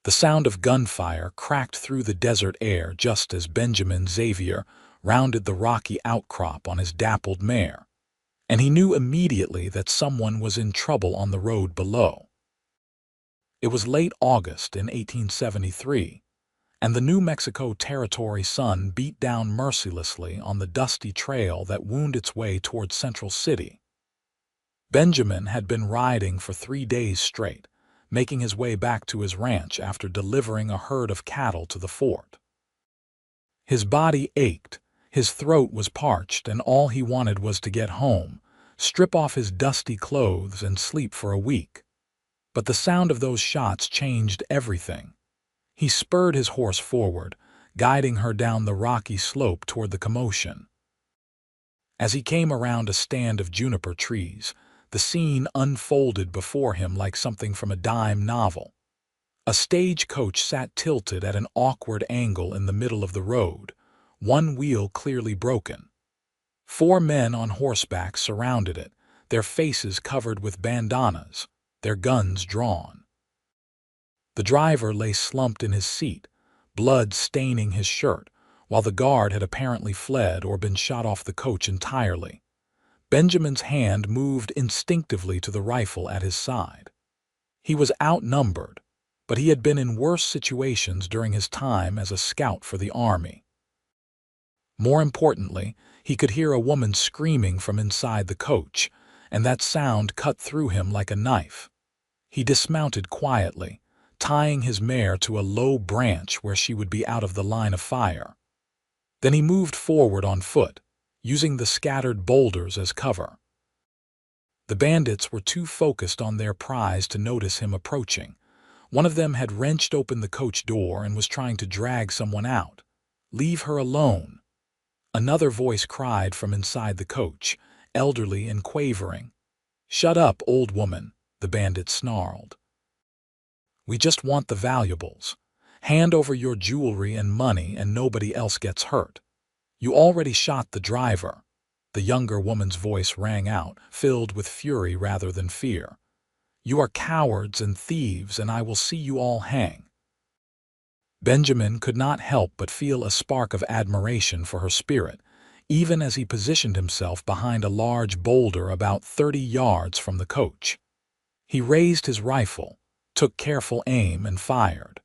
The sound of gunfire cracked through the desert air just as Benjamin Xavier rounded the rocky outcrop on his dappled mare, and he knew immediately that someone was in trouble on the road below. It was late August in 1873, and the New Mexico Territory sun beat down mercilessly on the dusty trail that wound its way toward Central City. Benjamin had been riding for 3 days straight, making his way back to his ranch after delivering a herd of cattle to the fort. His body ached, his throat was parched, and all he wanted was to get home, strip off his dusty clothes, and sleep for a week. But the sound of those shots changed everything. He spurred his horse forward, guiding her down the rocky slope toward the commotion. As he came around a stand of juniper trees, the scene unfolded before him like something from a dime novel. A stagecoach sat tilted at an awkward angle in the middle of the road, one wheel clearly broken. 4 men on horseback surrounded it, their faces covered with bandanas, their guns drawn. The driver lay slumped in his seat, blood staining his shirt, while the guard had apparently fled or been shot off the coach entirely. Benjamin's hand moved instinctively to the rifle at his side. He was outnumbered, but he had been in worse situations during his time as a scout for the army. More importantly, he could hear a woman screaming from inside the coach, and that sound cut through him like a knife. He dismounted quietly, tying his mare to a low branch where she would be out of the line of fire. Then he moved forward on foot, using the scattered boulders as cover. The bandits were too focused on their prize to notice him approaching. One of them had wrenched open the coach door and was trying to drag someone out. "Leave her alone." Another voice cried from inside the coach, elderly and quavering. "Shut up, old woman," the bandit snarled. "We just want the valuables. Hand over your jewelry and money and nobody else gets hurt. You already shot the driver." The younger woman's voice rang out, filled with fury rather than fear. "You are cowards and thieves, and I will see you all hang." Benjamin could not help but feel a spark of admiration for her spirit, even as he positioned himself behind a large boulder about 30 yards from the coach. He raised his rifle, took careful aim, and fired.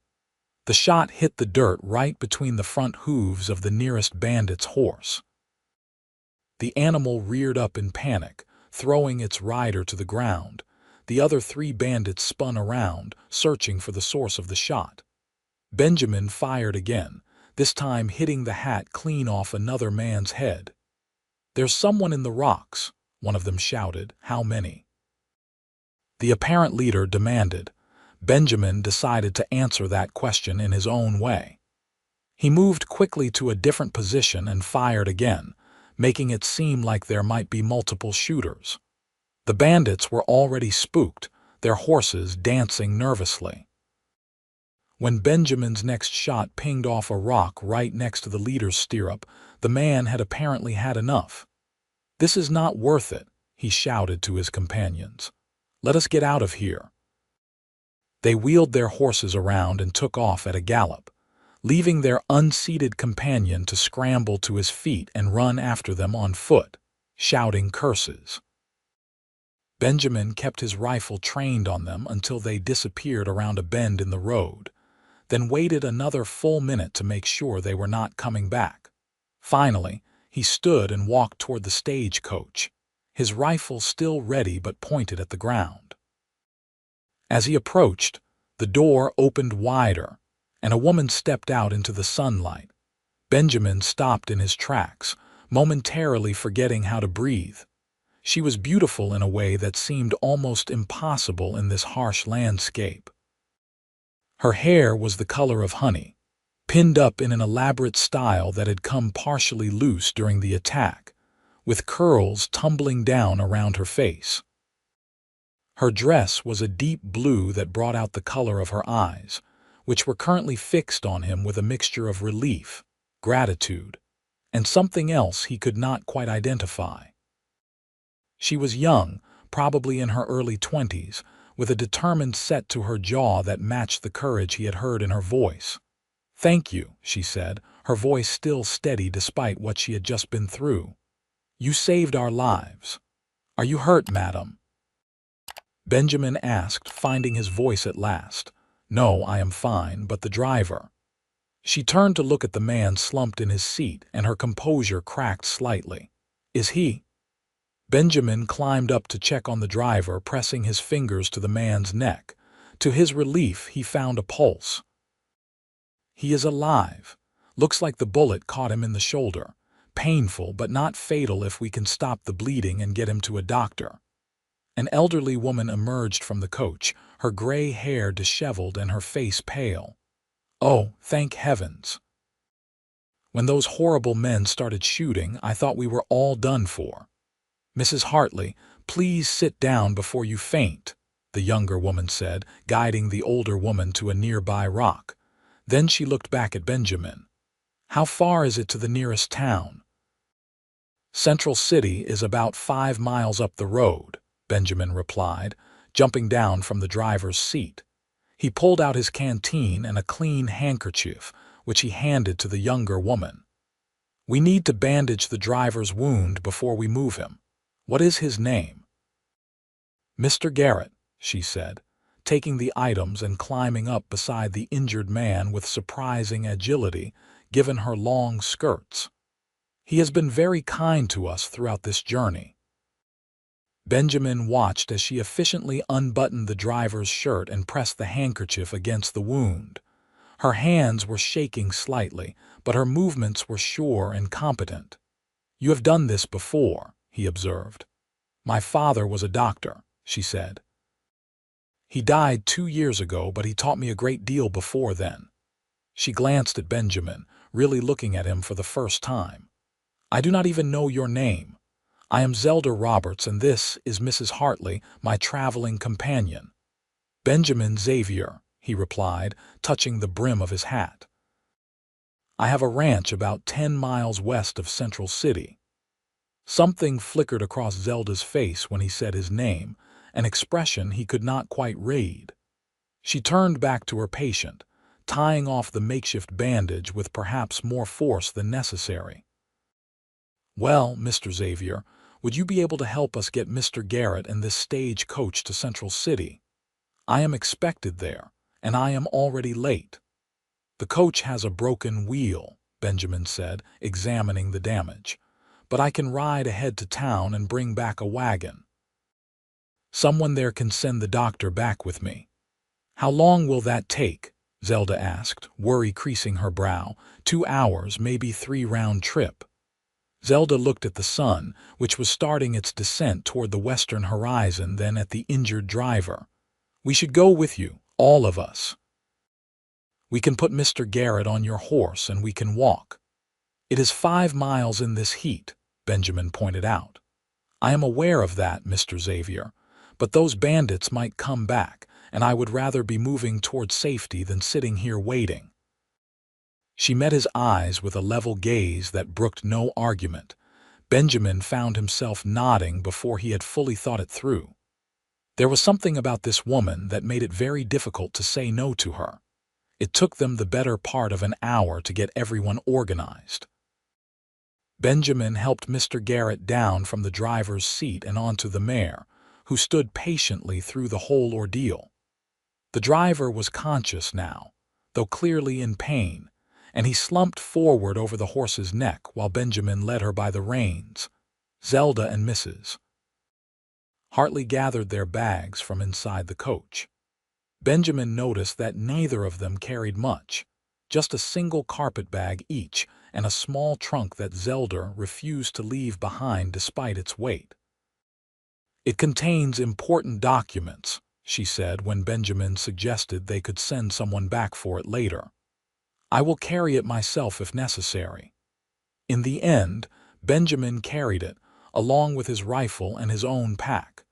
The shot hit the dirt right between the front hooves of the nearest bandit's horse. The animal reared up in panic, throwing its rider to the ground. The other 3 bandits spun around, searching for the source of the shot. Benjamin fired again, this time hitting the hat clean off another man's head. "There's someone in the rocks," one of them shouted. "How many?" The apparent leader demanded. Benjamin decided to answer that question in his own way. He moved quickly to a different position and fired again, making it seem like there might be multiple shooters. The bandits were already spooked, their horses dancing nervously. When Benjamin's next shot pinged off a rock right next to the leader's stirrup, the man had apparently had enough. "This is not worth it," he shouted to his companions. "Let us get out of here." They wheeled their horses around and took off at a gallop, leaving their unseated companion to scramble to his feet and run after them on foot, shouting curses. Benjamin kept his rifle trained on them until they disappeared around a bend in the road, then waited another full minute to make sure they were not coming back. Finally, he stood and walked toward the stagecoach, his rifle still ready but pointed at the ground. As he approached, the door opened wider, and a woman stepped out into the sunlight. Benjamin stopped in his tracks, momentarily forgetting how to breathe. She was beautiful in a way that seemed almost impossible in this harsh landscape. Her hair was the color of honey, pinned up in an elaborate style that had come partially loose during the attack, with curls tumbling down around her face. Her dress was a deep blue that brought out the color of her eyes, which were currently fixed on him with a mixture of relief, gratitude, and something else he could not quite identify. She was young, probably in her early 20s, with a determined set to her jaw that matched the courage he had heard in her voice. "Thank you," she said, her voice still steady despite what she had just been through. "You saved our lives. Are you hurt, madam?" Benjamin asked, finding his voice at last. "No, I am fine, but the driver." She turned to look at the man slumped in his seat, and her composure cracked slightly. "Is he?" Benjamin climbed up to check on the driver, pressing his fingers to the man's neck. To his relief, he found a pulse. "He is alive. Looks like the bullet caught him in the shoulder. Painful, but not fatal if we can stop the bleeding and get him to a doctor." An elderly woman emerged from the coach, her gray hair disheveled and her face pale. "Oh, thank heavens. When those horrible men started shooting, I thought we were all done for." "Mrs. Hartley, please sit down before you faint," the younger woman said, guiding the older woman to a nearby rock. Then she looked back at Benjamin. "How far is it to the nearest town?" "Central City is about 5 miles up the road," Benjamin replied, jumping down from the driver's seat. He pulled out his canteen and a clean handkerchief, which he handed to the younger woman. "We need to bandage the driver's wound before we move him. What is his name?" "Mr. Garrett," she said, taking the items and climbing up beside the injured man with surprising agility, given her long skirts. "He has been very kind to us throughout this journey." Benjamin watched as she efficiently unbuttoned the driver's shirt and pressed the handkerchief against the wound. Her hands were shaking slightly, but her movements were sure and competent. "You have done this before," he observed. "My father was a doctor," she said. "He died 2 years ago, but he taught me a great deal before then." She glanced at Benjamin, really looking at him for the first time. "I do not even know your name. I am Zelda Roberts, and this is Mrs. Hartley, my traveling companion." "Benjamin Xavier," he replied, touching the brim of his hat. "I have a ranch about 10 miles west of Central City." Something flickered across Zelda's face when he said his name, an expression he could not quite read. She turned back to her patient, tying off the makeshift bandage with perhaps more force than necessary. "Well, Mr. Xavier, would you be able to help us get Mr. Garrett and this stage coach to Central City? I am expected there, and I am already late." "The coach has a broken wheel," Benjamin said, examining the damage. "But I can ride ahead to town and bring back a wagon. Someone there can send the doctor back with me." "How long will that take?" Zelda asked, worry creasing her brow. 2 hours, maybe 3 round trip." Zelda looked at the sun, which was starting its descent toward the western horizon, then at the injured driver. "We should go with you, all of us. We can put Mr. Garrett on your horse and we can walk." "It is 5 miles in this heat," Benjamin pointed out. "I am aware of that, Mr. Xavier, but those bandits might come back, and I would rather be moving toward safety than sitting here waiting." She met his eyes with a level gaze that brooked no argument. Benjamin found himself nodding before he had fully thought it through. There was something about this woman that made it very difficult to say no to her. It took them the better part of an hour to get everyone organized. Benjamin helped Mr. Garrett down from the driver's seat and onto the mare, who stood patiently through the whole ordeal. The driver was conscious now, though clearly in pain, and he slumped forward over the horse's neck while Benjamin led her by the reins. Zelda and Mrs. Hartley gathered their bags from inside the coach. Benjamin noticed that neither of them carried much, just a single carpet bag each and a small trunk that Zelda refused to leave behind despite its weight. "It contains important documents," she said when Benjamin suggested they could send someone back for it later. "I will carry it myself if necessary." In the end, Benjamin carried it, along with his rifle and his own pack.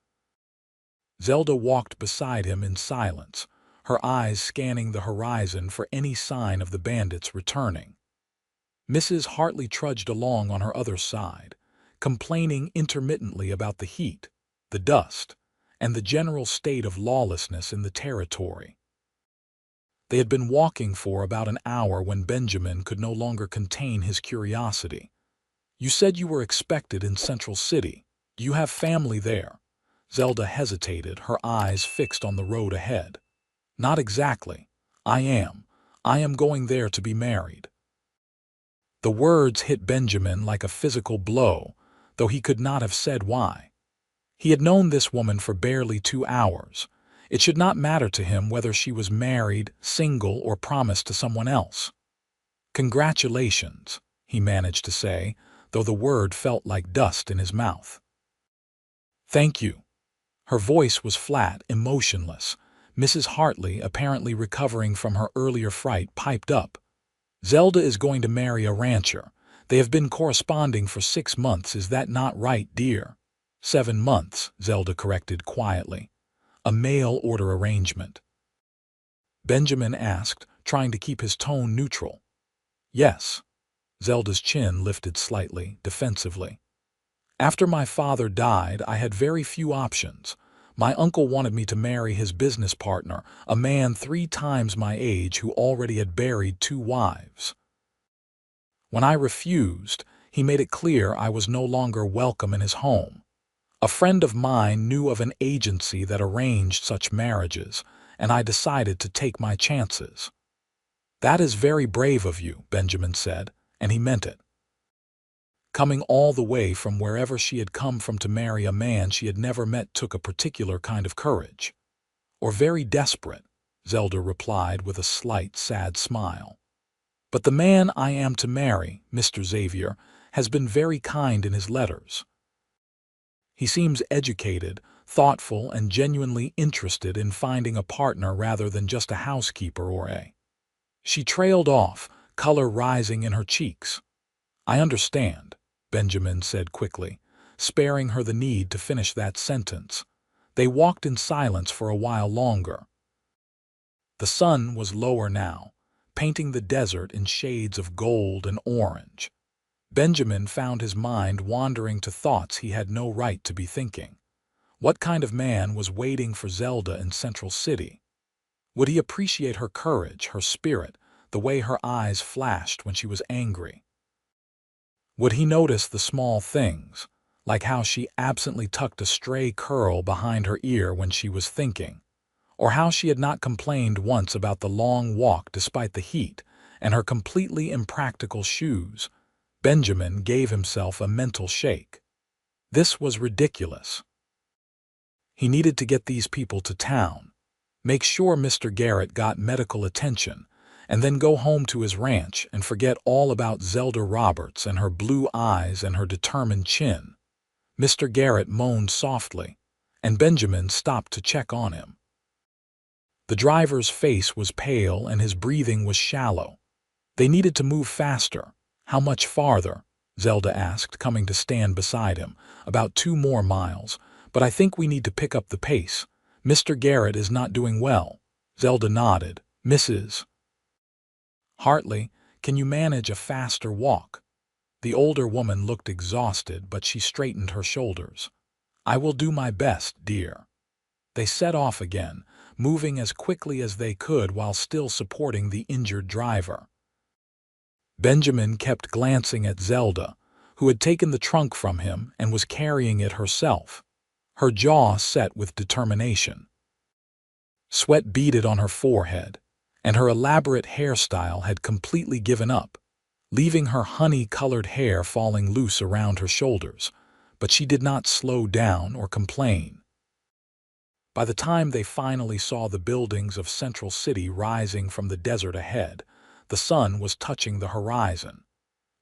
Zelda walked beside him in silence, her eyes scanning the horizon for any sign of the bandits returning. Mrs. Hartley trudged along on her other side, complaining intermittently about the heat, the dust, and the general state of lawlessness in the territory. They had been walking for about an hour when Benjamin could no longer contain his curiosity. "You said you were expected in Central City. Do you have family there?" Zelda hesitated, her eyes fixed on the road ahead. "Not exactly. I am going there to be married." The words hit Benjamin like a physical blow, though he could not have said why. He had known this woman for barely 2 hours. It should not matter to him whether she was married, single, or promised to someone else. "Congratulations," he managed to say, though the word felt like dust in his mouth. "Thank you." Her voice was flat, emotionless. Mrs. Hartley, apparently recovering from her earlier fright, piped up. "Zelda is going to marry a rancher. They have been corresponding for 6 months. Is that not right, dear?" 7 months, Zelda corrected quietly. "A mail-order arrangement." Benjamin asked, trying to keep his tone neutral. "Yes." Zelda's chin lifted slightly, defensively. "After my father died, I had very few options. My uncle wanted me to marry his business partner, a man 3 times my age who already had buried 2 wives. When I refused, he made it clear I was no longer welcome in his home. A friend of mine knew of an agency that arranged such marriages, and I decided to take my chances." "That is very brave of you," Benjamin said, and he meant it. Coming all the way from wherever she had come from to marry a man she had never met took a particular kind of courage. "Or very desperate," Zelda replied with a slight, sad smile. "But the man I am to marry, Mr. Xavier, has been very kind in his letters. He seems educated, thoughtful, and genuinely interested in finding a partner rather than just a housekeeper or a—" She trailed off, color rising in her cheeks. "I understand," Benjamin said quickly, sparing her the need to finish that sentence. They walked in silence for a while longer. The sun was lower now, painting the desert in shades of gold and orange. Benjamin found his mind wandering to thoughts he had no right to be thinking. What kind of man was waiting for Zelda in Central City? Would he appreciate her courage, her spirit, the way her eyes flashed when she was angry? Would he notice the small things, like how she absently tucked a stray curl behind her ear when she was thinking, or how she had not complained once about the long walk despite the heat and her completely impractical shoes? Benjamin gave himself a mental shake. This was ridiculous. He needed to get these people to town, make sure Mr. Garrett got medical attention, and then go home to his ranch and forget all about Zelda Roberts and her blue eyes and her determined chin. Mr. Garrett moaned softly, and Benjamin stopped to check on him. The driver's face was pale and his breathing was shallow. They needed to move faster. "How much farther?" Zelda asked, coming to stand beside him. "About 2 more miles, but I think we need to pick up the pace. Mr. Garrett is not doing well." Zelda nodded. "Mrs. Hartley, can you manage a faster walk?" The older woman looked exhausted, but she straightened her shoulders. "I will do my best, dear." They set off again, moving as quickly as they could while still supporting the injured driver. Benjamin kept glancing at Zelda, who had taken the trunk from him and was carrying it herself, her jaw set with determination. Sweat beaded on her forehead, and her elaborate hairstyle had completely given up, leaving her honey-colored hair falling loose around her shoulders, but she did not slow down or complain. By the time they finally saw the buildings of Central City rising from the desert ahead, the sun was touching the horizon.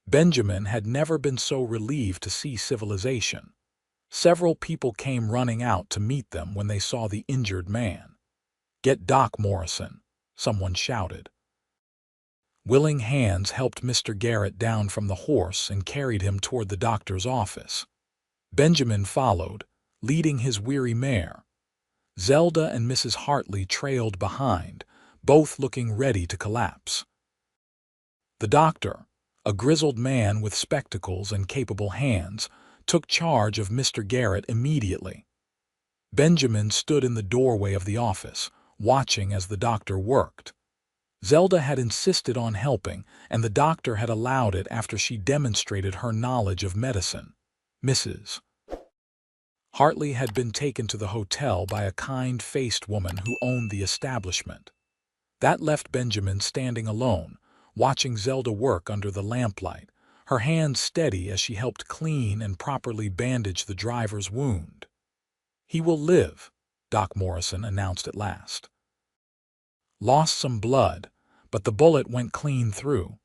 Benjamin had never been so relieved to see civilization. Several people came running out to meet them when they saw the injured man. "Get Doc Morrison," someone shouted. Willing hands helped Mr. Garrett down from the horse and carried him toward the doctor's office. Benjamin followed, leading his weary mare. Zelda and Mrs. Hartley trailed behind, both looking ready to collapse. The doctor, a grizzled man with spectacles and capable hands, took charge of Mr. Garrett immediately. Benjamin stood in the doorway of the office, watching as the doctor worked. Zelda had insisted on helping, and the doctor had allowed it after she demonstrated her knowledge of medicine. Mrs. Hartley had been taken to the hotel by a kind-faced woman who owned the establishment. That left Benjamin standing alone, watching Zelda work under the lamplight, her hands steady as she helped clean and properly bandage the driver's wound. "He will live," Doc Morrison announced at last. "Lost some blood, but the bullet went clean through.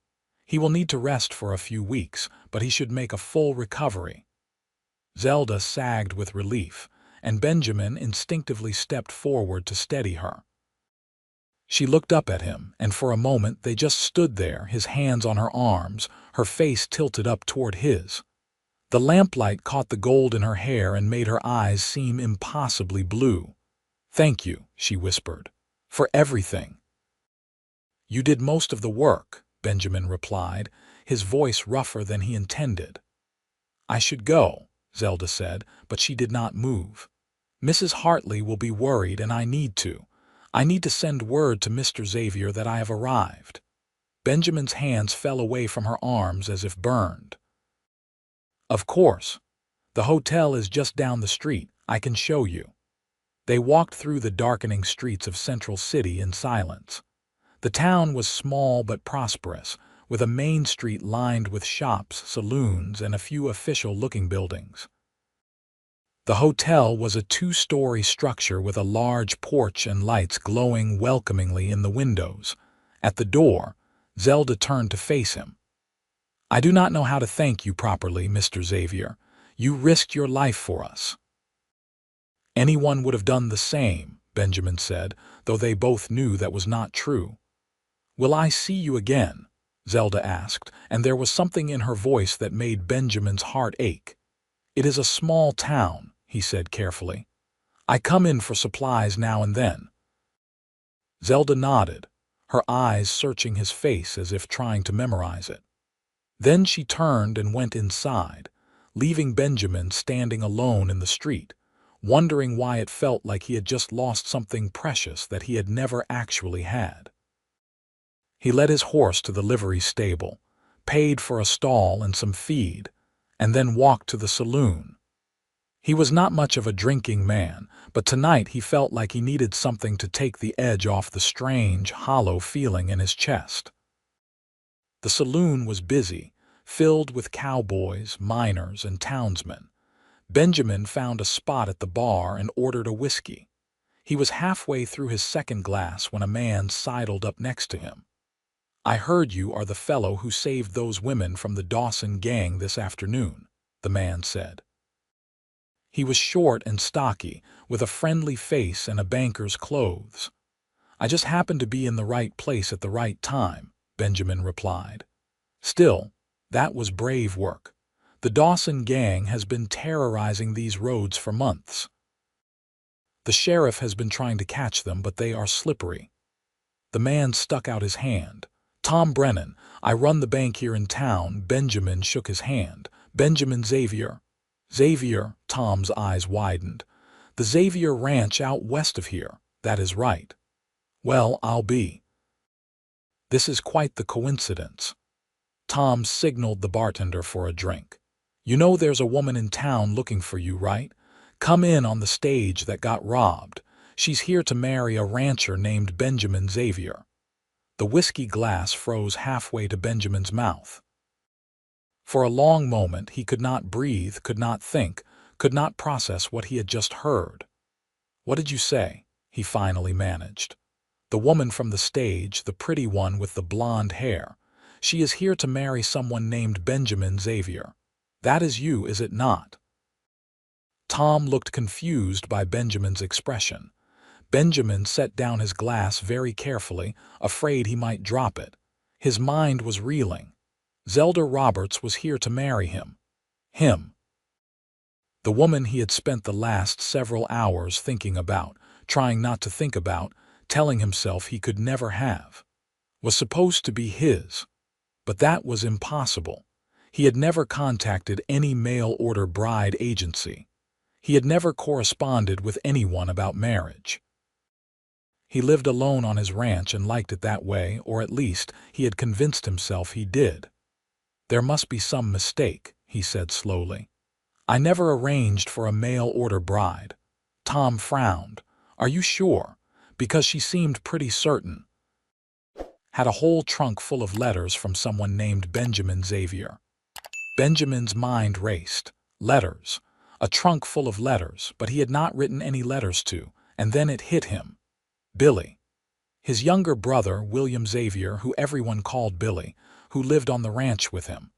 He will need to rest for a few weeks, but he should make a full recovery." Zelda sagged with relief, and Benjamin instinctively stepped forward to steady her. She looked up at him, and for a moment they just stood there, his hands on her arms, her face tilted up toward his. The lamplight caught the gold in her hair and made her eyes seem impossibly blue. "Thank you," she whispered, "for everything." "You did most of the work," Benjamin replied, his voice rougher than he intended. "I should go," Zelda said, but she did not move. "Mrs. Hartley will be worried, and I need to send word to Mr. Xavier that I have arrived." Benjamin's hands fell away from her arms as if burned. "Of course. The hotel is just down the street. I can show you." They walked through the darkening streets of Central City in silence. The town was small but prosperous, with a main street lined with shops, saloons, and a few official-looking buildings. The hotel was a two-story structure with a large porch and lights glowing welcomingly in the windows. At the door, Zelda turned to face him. "I do not know how to thank you properly, Mr. Xavier. You risked your life for us." "Anyone would have done the same," Benjamin said, though they both knew that was not true. "Will I see you again?" Zelda asked, and there was something in her voice that made Benjamin's heart ache. "It is a small town," he said carefully. "I come in for supplies now and then." Zelda nodded, her eyes searching his face as if trying to memorize it. Then she turned and went inside, leaving Benjamin standing alone in the street, wondering why it felt like he had just lost something precious that he had never actually had. He led his horse to the livery stable, paid for a stall and some feed, and then walked to the saloon. He was not much of a drinking man, but tonight he felt like he needed something to take the edge off the strange, hollow feeling in his chest. The saloon was busy, filled with cowboys, miners, and townsmen. Benjamin found a spot at the bar and ordered a whiskey. He was halfway through his second glass when a man sidled up next to him. "I heard you are the fellow who saved those women from the Dawson gang this afternoon," the man said. He was short and stocky, with a friendly face and a banker's clothes. "I just happened to be in the right place at the right time," Benjamin replied. "Still, that was brave work. The Dawson gang has been terrorizing these roads for months. The sheriff has been trying to catch them, but they are slippery." The man stuck out his hand. "Tom Brennan, I run the bank here in town." Benjamin shook his hand. "Benjamin Xavier." "Xavier," Tom's eyes widened. "The Xavier Ranch out west of here. That is right. Well, I'll be." "This is quite the coincidence." Tom signaled the bartender for a drink. "You know there's a woman in town looking for you, right? Come in on the stage that got robbed. She's here to marry a rancher named Benjamin Xavier." The whiskey glass froze halfway to Benjamin's mouth. For a long moment he could not breathe, could not think, could not process what he had just heard. "What did you say?" he finally managed. "The woman from the stage, the pretty one with the blonde hair. She is here to marry someone named Benjamin Xavier. That is you, is it not?" Tom looked confused by Benjamin's expression. Benjamin set down his glass very carefully, afraid he might drop it. His mind was reeling. Zelda Roberts was here to marry him. Him. The woman he had spent the last several hours thinking about, trying not to think about, telling himself he could never have, was supposed to be his. But that was impossible. He had never contacted any mail-order bride agency. He had never corresponded with anyone about marriage. He lived alone on his ranch and liked it that way, or at least he had convinced himself he did. There must be some mistake, he said slowly. I never arranged for a mail-order bride. Tom frowned. Are you sure? Because she seemed pretty certain. Had a whole trunk full of letters from someone named Benjamin Xavier. Benjamin's mind raced. Letters. A trunk full of letters, but he had not written any letters to, and then it hit him. Billy. His younger brother, William Xavier, who everyone called Billy, who lived on the ranch with him,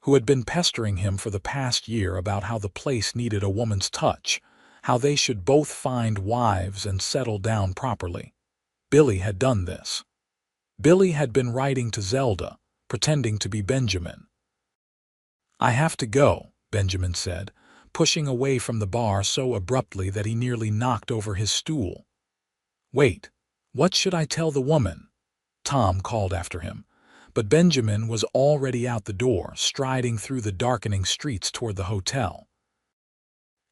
who had been pestering him for the past year about how the place needed a woman's touch, how they should both find wives and settle down properly. Billy had done this. Billy had been writing to Zelda, pretending to be Benjamin. I have to go, Benjamin said, pushing away from the bar so abruptly that he nearly knocked over his stool. Wait, what should I tell the woman? Tom called after him, but Benjamin was already out the door, striding through the darkening streets toward the hotel.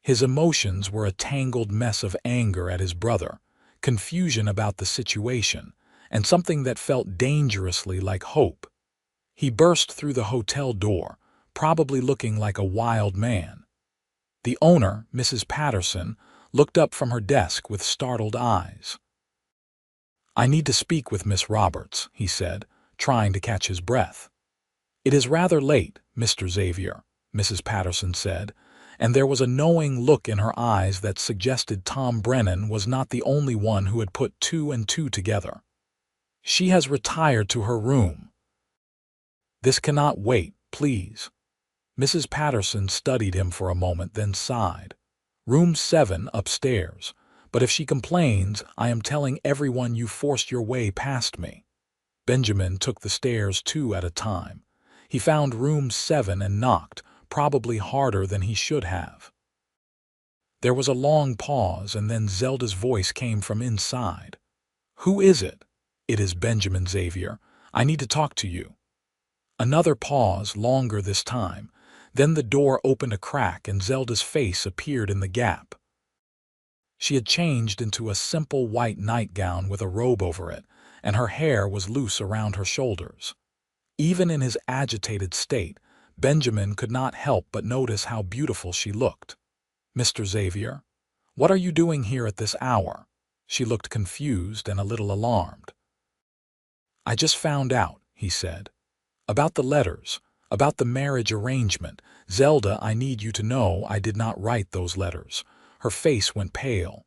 His emotions were a tangled mess of anger at his brother, confusion about the situation, and something that felt dangerously like hope. He burst through the hotel door, probably looking like a wild man. The owner, Mrs. Patterson, looked up from her desk with startled eyes. I need to speak with Miss Roberts, he said, trying to catch his breath. It is rather late, Mr. Xavier, Mrs. Patterson said, and there was a knowing look in her eyes that suggested Tom Brennan was not the only one who had put two and two together. She has retired to her room. This cannot wait, please. Mrs. Patterson studied him for a moment, then sighed. Room 7 upstairs. But if she complains, I am telling everyone you forced your way past me. Benjamin took the stairs 2 at a time. He found room 7 and knocked, probably harder than he should have. There was a long pause, and then Zelda's voice came from inside. Who is it? It is Benjamin Xavier. I need to talk to you. Another pause, longer this time. Then the door opened a crack and Zelda's face appeared in the gap. She had changed into a simple white nightgown with a robe over it, and her hair was loose around her shoulders. Even in his agitated state, Benjamin could not help but notice how beautiful she looked. Mr. Xavier, what are you doing here at this hour? She looked confused and a little alarmed. I just found out, he said. About the letters, about the marriage arrangement. Zelda, I need you to know I did not write those letters. Her face went pale.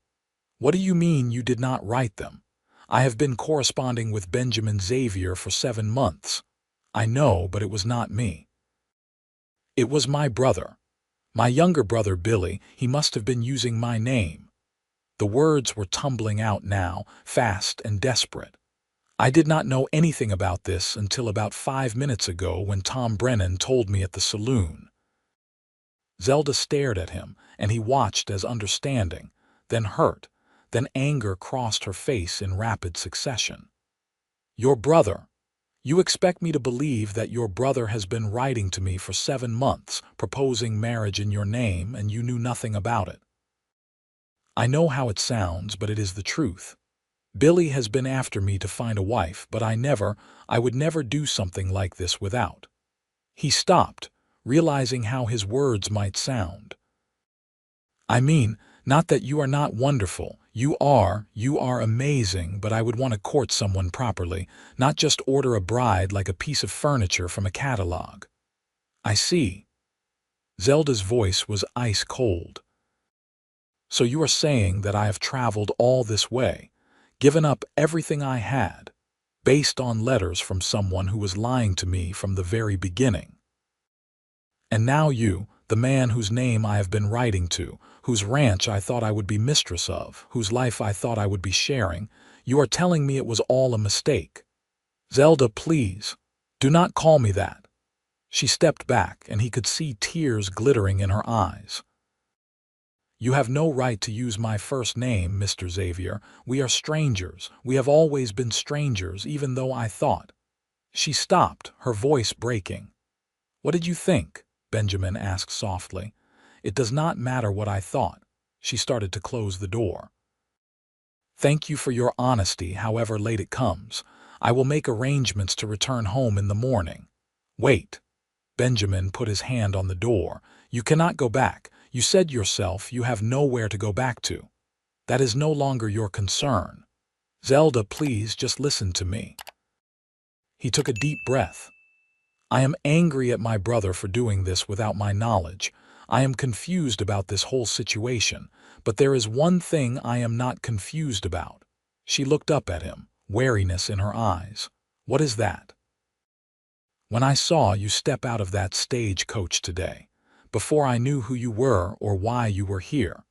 What do you mean you did not write them? I have been corresponding with Benjamin Xavier for 7 months. I know, but it was not me. It was my brother. My younger brother Billy. He must have been using my name. The words were tumbling out now, fast and desperate. I did not know anything about this until about 5 minutes ago when Tom Brennan told me at the saloon. Zelda stared at him, and he watched as understanding, then hurt, then anger crossed her face in rapid succession. Your brother. You expect me to believe that your brother has been writing to me for 7 months, proposing marriage in your name, and you knew nothing about it. I know how it sounds, but it is the truth. Billy has been after me to find a wife, but I would never do something like this without. He stopped, realizing how his words might sound. I mean, not that you are not wonderful. You are amazing, but I would want to court someone properly, not just order a bride like a piece of furniture from a catalog. I see. Zelda's voice was ice cold. So you are saying that I have traveled all this way, given up everything I had, based on letters from someone who was lying to me from the very beginning. And now you, the man whose name I have been writing to, whose ranch I thought I would be mistress of, whose life I thought I would be sharing, you are telling me it was all a mistake. Zelda, please, do not call me that. She stepped back, and he could see tears glittering in her eyes. You have no right to use my first name, Mr. Xavier. We are strangers. We have always been strangers, even though I thought. She stopped, her voice breaking. What did you think? Benjamin asked softly. It does not matter what I thought. She started to close the door. Thank you for your honesty, however late it comes. I will make arrangements to return home in the morning. Wait. Benjamin put his hand on the door. You cannot go back. You said yourself you have nowhere to go back to. That is no longer your concern. Zelda, please just listen to me. He took a deep breath. I am angry at my brother for doing this without my knowledge. I am confused about this whole situation, but there is one thing I am not confused about. She looked up at him, wariness in her eyes. What is that? When I saw you step out of that stagecoach today, before I knew who you were or why you were here,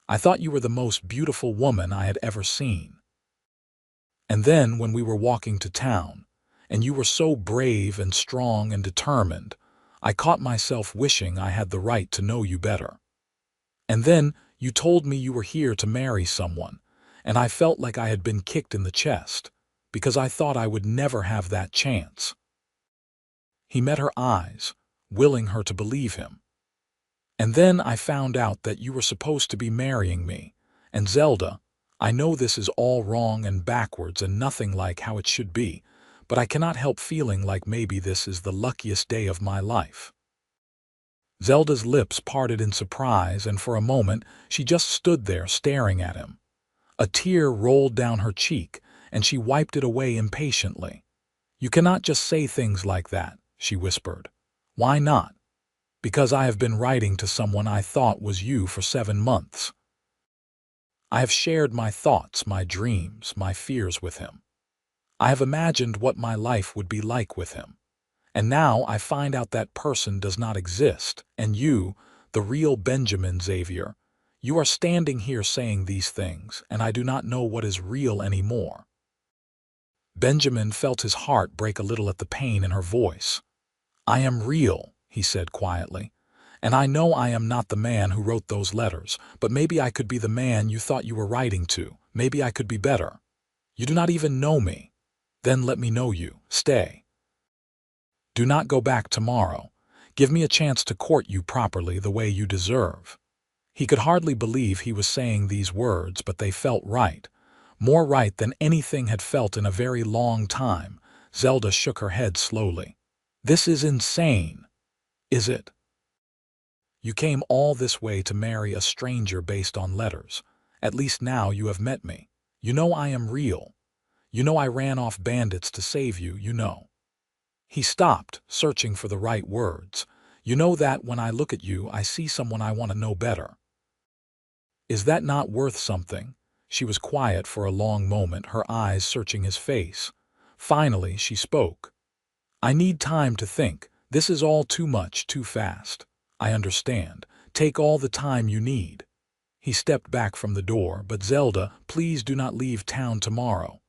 I thought you were the most beautiful woman I had ever seen. And then when we were walking to town, and you were so brave and strong and determined, I caught myself wishing I had the right to know you better. And then you told me you were here to marry someone, and I felt like I had been kicked in the chest, because I thought I would never have that chance. He met her eyes, willing her to believe him. And then I found out that you were supposed to be marrying me, and Zelda, I know this is all wrong and backwards and nothing like how it should be, but I cannot help feeling like maybe this is the luckiest day of my life. Zelda's lips parted in surprise, and for a moment she just stood there staring at him. A tear rolled down her cheek, and she wiped it away impatiently. You cannot just say things like that, she whispered. Why not? Because I have been writing to someone I thought was you for 7 months. I have shared my thoughts, my dreams, my fears with him. I have imagined what my life would be like with him. And now I find out that person does not exist, and you, the real Benjamin Xavier, you are standing here saying these things, and I do not know what is real anymore. Benjamin felt his heart break a little at the pain in her voice. I am real, he said quietly, and I know I am not the man who wrote those letters, but maybe I could be the man you thought you were writing to. Maybe I could be better. You do not even know me. Then let me know you. Stay. Do not go back tomorrow. Give me a chance to court you properly the way you deserve. He could hardly believe he was saying these words, but they felt right. More right than anything had felt in a very long time. Zelda shook her head slowly. This is insane. Is it? You came all this way to marry a stranger based on letters. At least now you have met me. You know I am real. You know I ran off bandits to save you, you know. He stopped, searching for the right words. You know that when I look at you, I see someone I want to know better. Is that not worth something? She was quiet for a long moment, her eyes searching his face. Finally, she spoke. I need time to think. This is all too much, too fast. I understand. Take all the time you need. He stepped back from the door, but Zelda, please do not leave town tomorrow.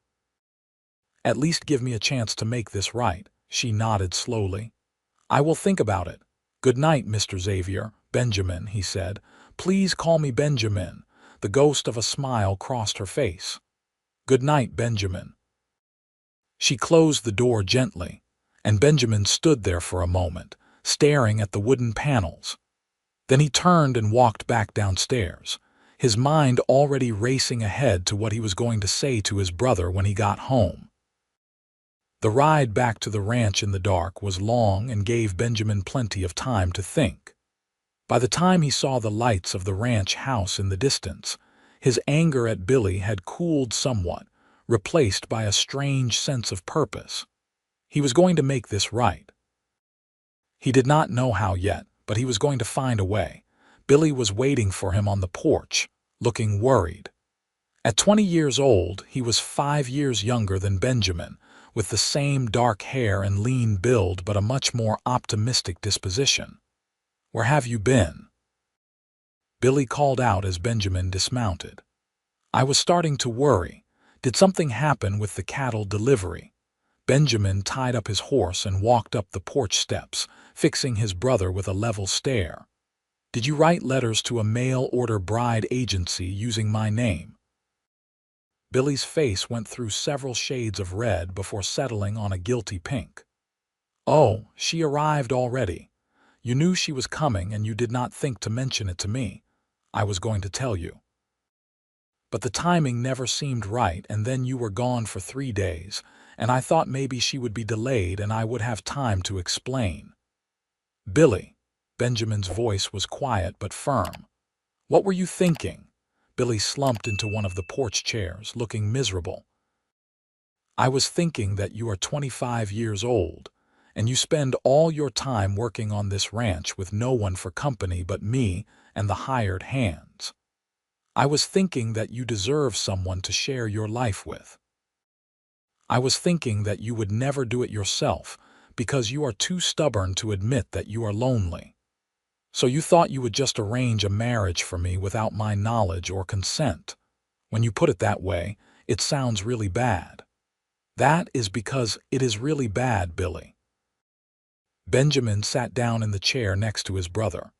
At least give me a chance to make this right, she nodded slowly. I will think about it. Good night, Mr. Xavier. Benjamin, he said. Please call me Benjamin. The ghost of a smile crossed her face. Good night, Benjamin. She closed the door gently, and Benjamin stood there for a moment, staring at the wooden panels. Then he turned and walked back downstairs, his mind already racing ahead to what he was going to say to his brother when he got home. The ride back to the ranch in the dark was long and gave Benjamin plenty of time to think. By the time he saw the lights of the ranch house in the distance, his anger at Billy had cooled somewhat, replaced by a strange sense of purpose. He was going to make this right. He did not know how yet, but he was going to find a way. Billy was waiting for him on the porch, looking worried. At 20 years old, he was 5 years younger than Benjamin, with the same dark hair and lean build but a much more optimistic disposition. Where have you been? Billy called out as Benjamin dismounted. I was starting to worry. Did something happen with the cattle delivery? Benjamin tied up his horse and walked up the porch steps, fixing his brother with a level stare. Did you write letters to a mail-order bride agency using my name? Billy's face went through several shades of red before settling on a guilty pink. Oh, she arrived already. You knew she was coming and you did not think to mention it to me. I was going to tell you. But the timing never seemed right, and then you were gone for 3 days, and I thought maybe she would be delayed and I would have time to explain. Billy. Benjamin's voice was quiet but firm. What were you thinking? Billy slumped into one of the porch chairs, looking miserable. I was thinking that you are 25 years old, and you spend all your time working on this ranch with no one for company but me and the hired hands. I was thinking that you deserve someone to share your life with. I was thinking that you would never do it yourself because you are too stubborn to admit that you are lonely. So you thought you would just arrange a marriage for me without my knowledge or consent. When you put it that way, it sounds really bad. That is because it is really bad, Billy. Benjamin sat down in the chair next to his brother.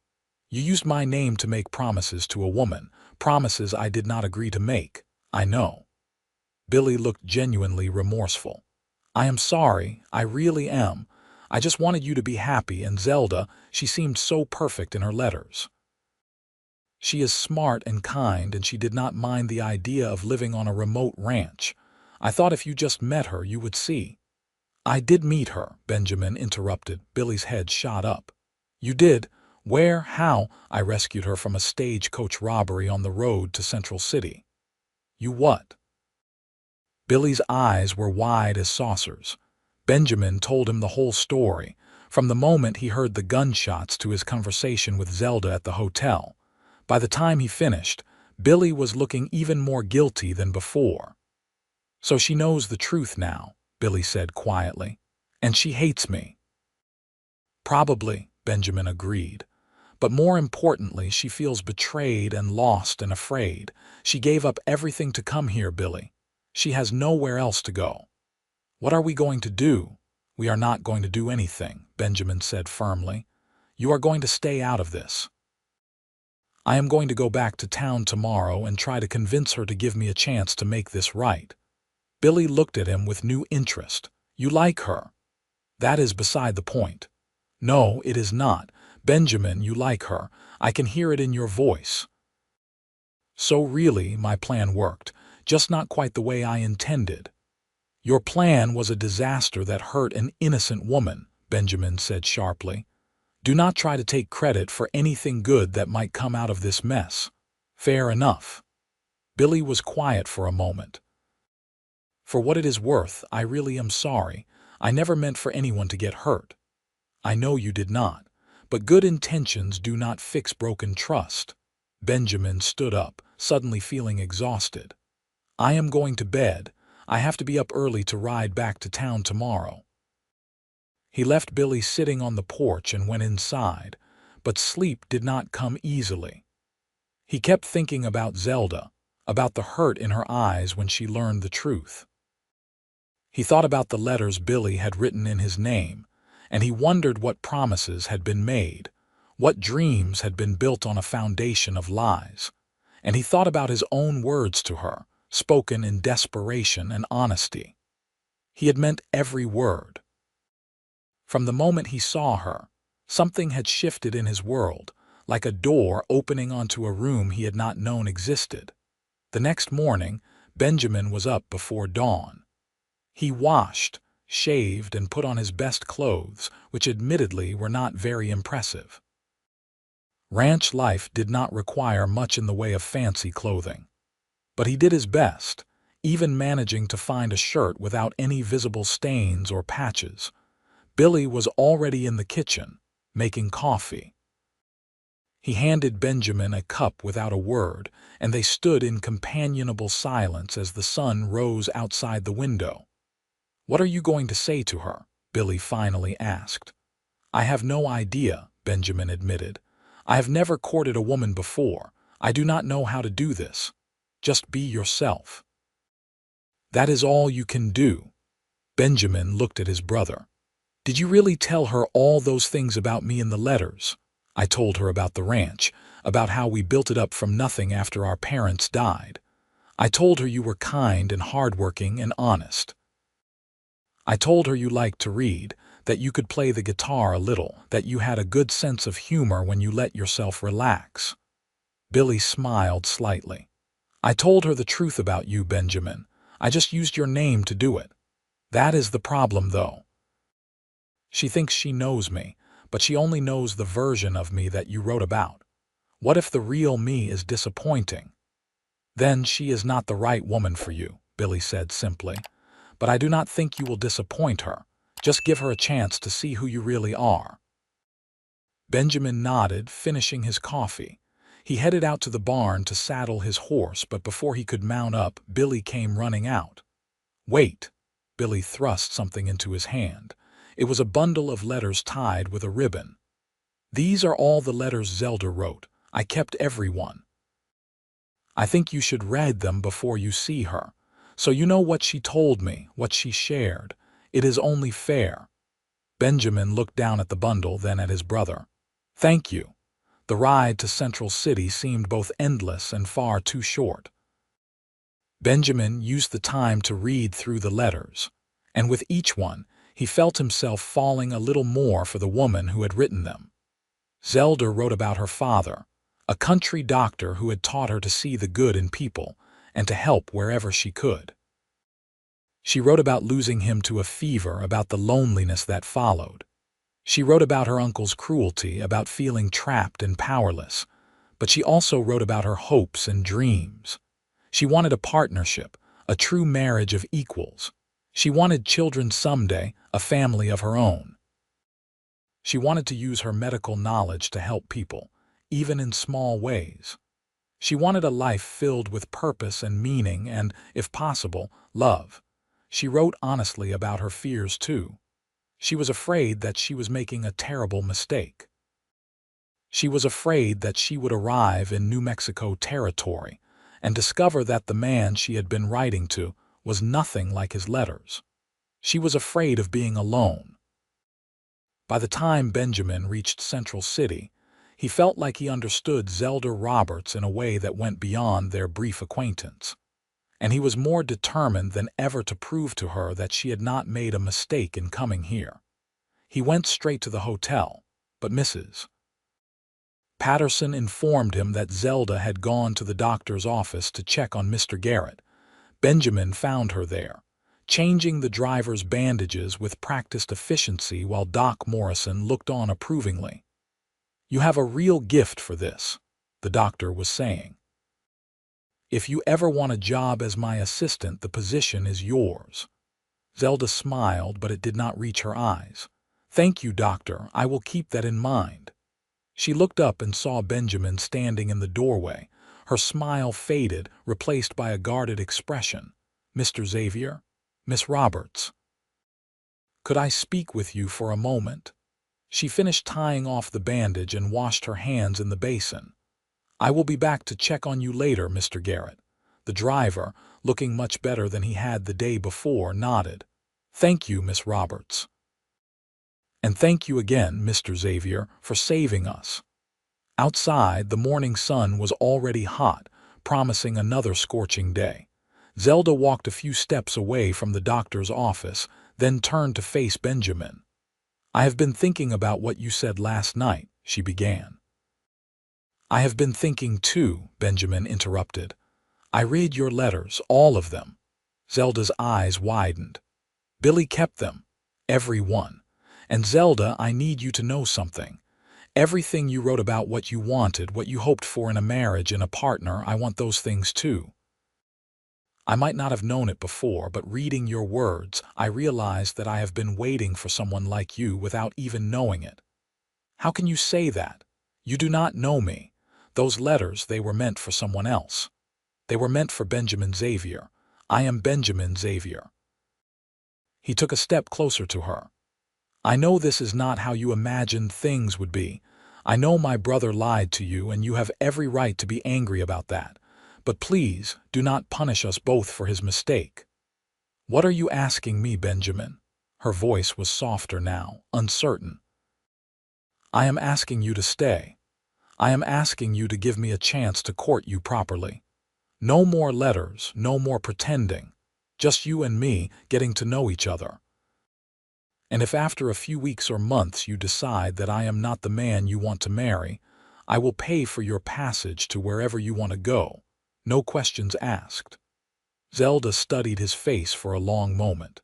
You used my name to make promises to a woman, promises I did not agree to make. I know. Billy looked genuinely remorseful. I am sorry, I really am. I just wanted you to be happy, and Zelda, she seemed so perfect in her letters. She is smart and kind, and she did not mind the idea of living on a remote ranch. I thought if you just met her, you would see. I did meet her, Benjamin interrupted. Billy's head shot up. You did? Where? How? I rescued her from a stagecoach robbery on the road to Central City. You what? Billy's eyes were wide as saucers. Benjamin told him the whole story, from the moment he heard the gunshots to his conversation with Zelda at the hotel. By the time he finished, Billy was looking even more guilty than before. So she knows the truth now, Billy said quietly, and she hates me. Probably, Benjamin agreed. But more importantly, she feels betrayed and lost and afraid. She gave up everything to come here, Billy. She has nowhere else to go. What are we going to do? We are not going to do anything, Benjamin said firmly. You are going to stay out of this. I am going to go back to town tomorrow and try to convince her to give me a chance to make this right. Billy looked at him with new interest. You like her? That is beside the point. No, it is not. Benjamin, you like her. I can hear it in your voice. So really, my plan worked, just not quite the way I intended. Your plan was a disaster that hurt an innocent woman, Benjamin said sharply. Do not try to take credit for anything good that might come out of this mess. Fair enough. Billy was quiet for a moment. For what it is worth, I really am sorry. I never meant for anyone to get hurt. I know you did not, but good intentions do not fix broken trust. Benjamin stood up, suddenly feeling exhausted. I am going to bed. I have to be up early to ride back to town tomorrow. He left Billy sitting on the porch and went inside, but sleep did not come easily. He kept thinking about Zelda, about the hurt in her eyes when she learned the truth. He thought about the letters Billy had written in his name, and he wondered what promises had been made, what dreams had been built on a foundation of lies. And he thought about his own words to her, spoken in desperation and honesty. He had meant every word. From the moment he saw her, something had shifted in his world, like a door opening onto a room he had not known existed. The next morning, Benjamin was up before dawn. He washed, shaved, and put on his best clothes, which admittedly were not very impressive. Ranch life did not require much in the way of fancy clothing. But he did his best, even managing to find a shirt without any visible stains or patches. Billy was already in the kitchen, making coffee. He handed Benjamin a cup without a word, and they stood in companionable silence as the sun rose outside the window. What are you going to say to her? Billy finally asked. I have no idea, Benjamin admitted. I have never courted a woman before. I do not know how to do this. Just be yourself. That is all you can do. Benjamin looked at his brother. Did you really tell her all those things about me in the letters? I told her about the ranch, about how we built it up from nothing after our parents died. I told her you were kind and hardworking and honest. I told her you liked to read, that you could play the guitar a little, that you had a good sense of humor when you let yourself relax." Billy smiled slightly. "I told her the truth about you, Benjamin. I just used your name to do it. That is the problem, though. She thinks she knows me, but she only knows the version of me that you wrote about. What if the real me is disappointing?" "Then she is not the right woman for you," Billy said simply. "But I do not think you will disappoint her. Just give her a chance to see who you really are." Benjamin nodded, finishing his coffee. He headed out to the barn to saddle his horse, but before he could mount up, Billy came running out. "Wait!" Billy thrust something into his hand. It was a bundle of letters tied with a ribbon. "These are all the letters Zelda wrote. I kept every one. I think you should read them before you see her, so you know what she told me, what she shared. It is only fair." Benjamin looked down at the bundle, then at his brother. "Thank you." The ride to Central City seemed both endless and far too short. Benjamin used the time to read through the letters, and with each one, he felt himself falling a little more for the woman who had written them. Zelda wrote about her father, a country doctor who had taught her to see the good in people and to help wherever she could. She wrote about losing him to a fever, about the loneliness that followed. She wrote about her uncle's cruelty, about feeling trapped and powerless, but she also wrote about her hopes and dreams. She wanted a partnership, a true marriage of equals. She wanted children someday, a family of her own. She wanted to use her medical knowledge to help people, even in small ways. She wanted a life filled with purpose and meaning and, if possible, love. She wrote honestly about her fears too. She was afraid that she was making a terrible mistake. She was afraid that she would arrive in New Mexico territory and discover that the man she had been writing to was nothing like his letters. She was afraid of being alone. By the time Benjamin reached Central City, he felt like he understood Zelda Roberts in a way that went beyond their brief acquaintance. And he was more determined than ever to prove to her that she had not made a mistake in coming here. He went straight to the hotel, but Mrs. Patterson informed him that Zelda had gone to the doctor's office to check on Mr. Garrett. Benjamin found her there, changing the driver's bandages with practiced efficiency while Doc Morrison looked on approvingly. "You have a real gift for this," the doctor was saying. "If you ever want a job as my assistant, the position is yours." Zelda smiled, but it did not reach her eyes. "Thank you, doctor. I will keep that in mind." She looked up and saw Benjamin standing in the doorway. Her smile faded, replaced by a guarded expression. "Mr. Xavier? Miss Roberts? Could I speak with you for a moment?" She finished tying off the bandage and washed her hands in the basin. "I will be back to check on you later, Mr. Garrett." The driver, looking much better than he had the day before, nodded. "Thank you, Miss Roberts. And thank you again, Mr. Xavier, for saving us." Outside, the morning sun was already hot, promising another scorching day. Zelda walked a few steps away from the doctor's office, then turned to face Benjamin. "I have been thinking about what you said last night," she began. "I have been thinking too," Benjamin interrupted. "I read your letters, all of them." Zelda's eyes widened. "Billy kept them, every one. And Zelda, I need you to know something. Everything you wrote about what you wanted, what you hoped for in a marriage, in a partner, I want those things too. I might not have known it before, but reading your words, I realized that I have been waiting for someone like you without even knowing it." "How can you say that? You do not know me. Those letters, they were meant for someone else. They were meant for Benjamin Xavier. I am Benjamin Xavier." He took a step closer to her. "I know this is not how you imagined things would be. I know my brother lied to you, and you have every right to be angry about that. But please, do not punish us both for his mistake." "What are you asking me, Benjamin?" Her voice was softer now, uncertain. "I am asking you to stay. I am asking you to give me a chance to court you properly. No more letters, no more pretending. Just you and me getting to know each other. And if after a few weeks or months you decide that I am not the man you want to marry, I will pay for your passage to wherever you want to go. No questions asked. Zelda studied his face for a long moment.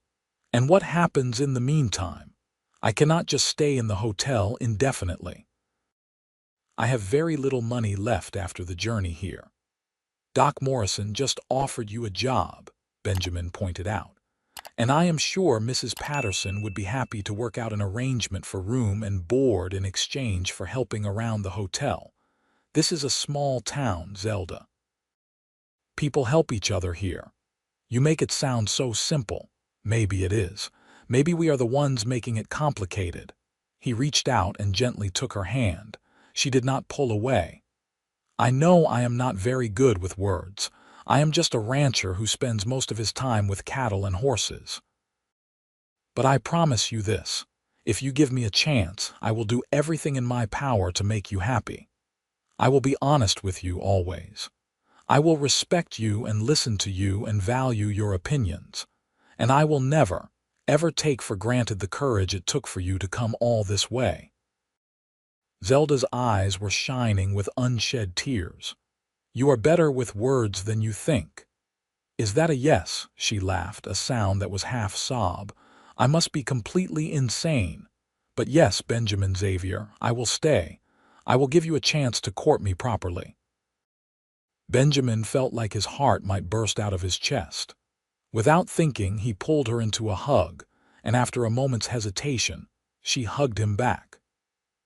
And what happens in the meantime? I cannot just stay in the hotel indefinitely. I have very little money left after the journey here. Doc Morrison just offered you a job, Benjamin pointed out. And I am sure Mrs. Patterson would be happy to work out an arrangement for room and board in exchange for helping around the hotel. This is a small town, Zelda. People help each other here. You make it sound so simple. Maybe it is. Maybe we are the ones making it complicated. He reached out and gently took her hand. She did not pull away. I know I am not very good with words. I am just a rancher who spends most of his time with cattle and horses. But I promise you this. If you give me a chance, I will do everything in my power to make you happy. I will be honest with you always. I will respect you and listen to you and value your opinions. And I will never, ever take for granted the courage it took for you to come all this way. Zelda's eyes were shining with unshed tears. You are better with words than you think. Is that a yes? She laughed, a sound that was half sob. I must be completely insane. But yes, Benjamin Xavier, I will stay. I will give you a chance to court me properly. Benjamin felt like his heart might burst out of his chest. Without thinking, he pulled her into a hug, and after a moment's hesitation, she hugged him back.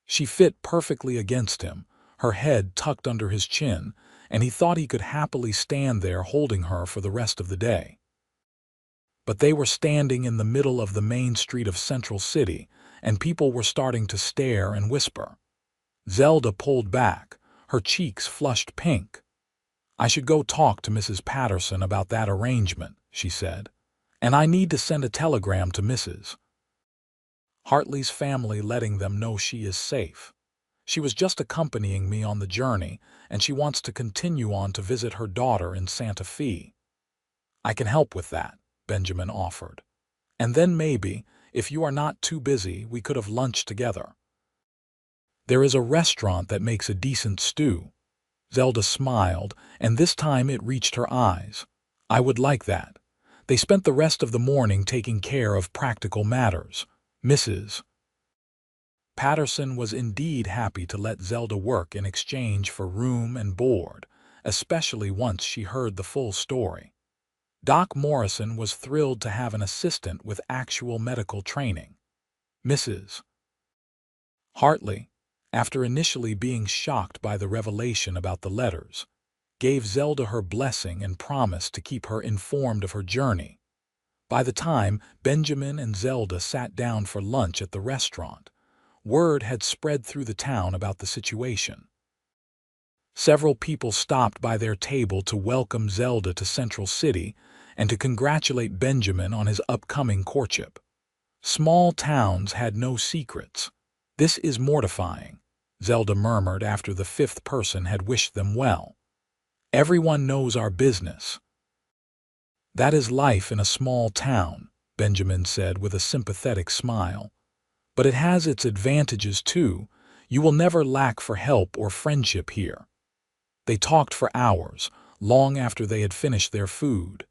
She fit perfectly against him, her head tucked under his chin, and he thought he could happily stand there holding her for the rest of the day. But they were standing in the middle of the main street of Central City, and people were starting to stare and whisper. Zelda pulled back, her cheeks flushed pink. I should go talk to Mrs. Patterson about that arrangement, she said. And I need to send a telegram to Mrs. Hartley's family letting them know she is safe. She was just accompanying me on the journey, and she wants to continue on to visit her daughter in Santa Fe. I can help with that, Benjamin offered. And then maybe, if you are not too busy, we could have lunch together. There is a restaurant that makes a decent stew. Zelda smiled, and this time it reached her eyes. I would like that. They spent the rest of the morning taking care of practical matters. Mrs. Patterson was indeed happy to let Zelda work in exchange for room and board, especially once she heard the full story. Doc Morrison was thrilled to have an assistant with actual medical training. Mrs. Hartley, after initially being shocked by the revelation about the letters, gave Zelda her blessing and promised to keep her informed of her journey. By the time Benjamin and Zelda sat down for lunch at the restaurant, word had spread through the town about the situation. Several people stopped by their table to welcome Zelda to Central City and to congratulate Benjamin on his upcoming courtship. Small towns had no secrets. This is mortifying, Zelda murmured after the fifth person had wished them well. Everyone knows our business. That is life in a small town, Benjamin said with a sympathetic smile. But it has its advantages too. You will never lack for help or friendship here. They talked for hours, long after they had finished their food.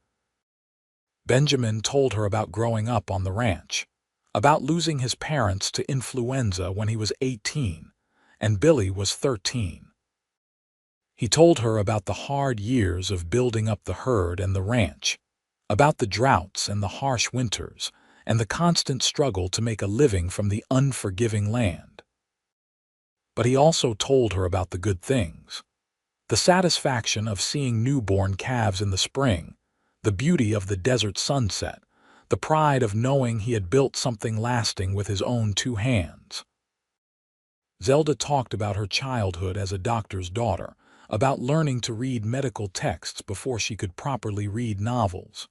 Benjamin told her about growing up on the ranch, about losing his parents to influenza when he was 18, and Billy was 13. He told her about the hard years of building up the herd and the ranch, about the droughts and the harsh winters, and the constant struggle to make a living from the unforgiving land. But he also told her about the good things. The satisfaction of seeing newborn calves in the spring, the beauty of the desert sunset, the pride of knowing he had built something lasting with his own 2 hands. Zelda talked about her childhood as a doctor's daughter, about learning to read medical texts before she could properly read novels.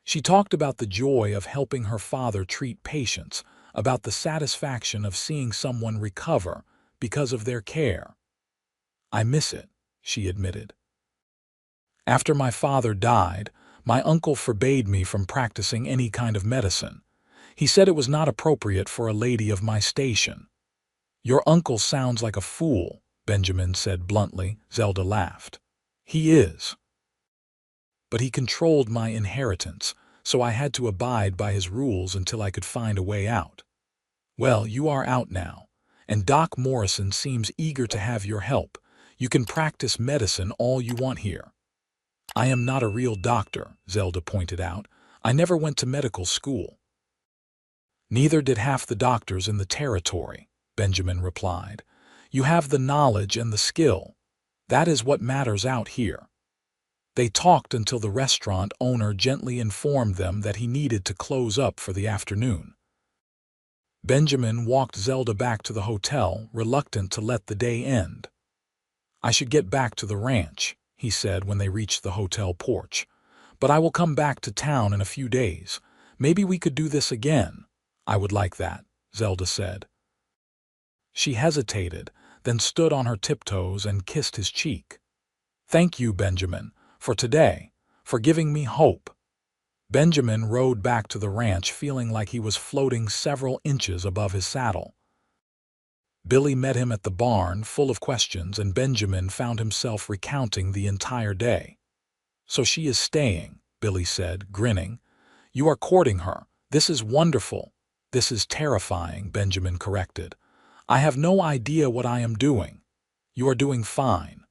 She talked about the joy of helping her father treat patients, about the satisfaction of seeing someone recover because of their care. I miss it, she admitted. After my father died, my uncle forbade me from practicing any kind of medicine. He said it was not appropriate for a lady of my station. Your uncle sounds like a fool, Benjamin said bluntly. Zelda laughed. He is. But he controlled my inheritance, so I had to abide by his rules until I could find a way out. Well, you are out now, and Doc Morrison seems eager to have your help. You can practice medicine all you want here. I am not a real doctor, Zelda pointed out. I never went to medical school. Neither did half the doctors in the territory, Benjamin replied. You have the knowledge and the skill. That is what matters out here. They talked until the restaurant owner gently informed them that he needed to close up for the afternoon. Benjamin walked Zelda back to the hotel, reluctant to let the day end. I should get back to the ranch, he said when they reached the hotel porch. But I will come back to town in a few days. Maybe we could do this again. I would like that, Zelda said. She hesitated, then stood on her tiptoes and kissed his cheek. Thank you, Benjamin, for today, for giving me hope. Benjamin rode back to the ranch feeling like he was floating several inches above his saddle. Billy met him at the barn, full of questions, and Benjamin found himself recounting the entire day. So she is staying, Billy said, grinning. You are courting her. This is wonderful. This is terrifying, Benjamin corrected. I have no idea what I am doing. You are doing fine.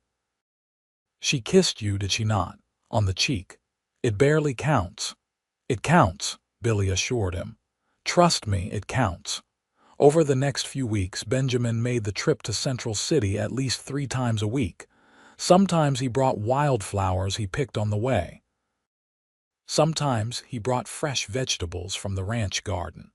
She kissed you, did she not? On the cheek. It barely counts. It counts, Billy assured him. Trust me, it counts. Over the next few weeks, Benjamin made the trip to Central City at least 3 times a week. Sometimes he brought wildflowers he picked on the way. Sometimes he brought fresh vegetables from the ranch garden.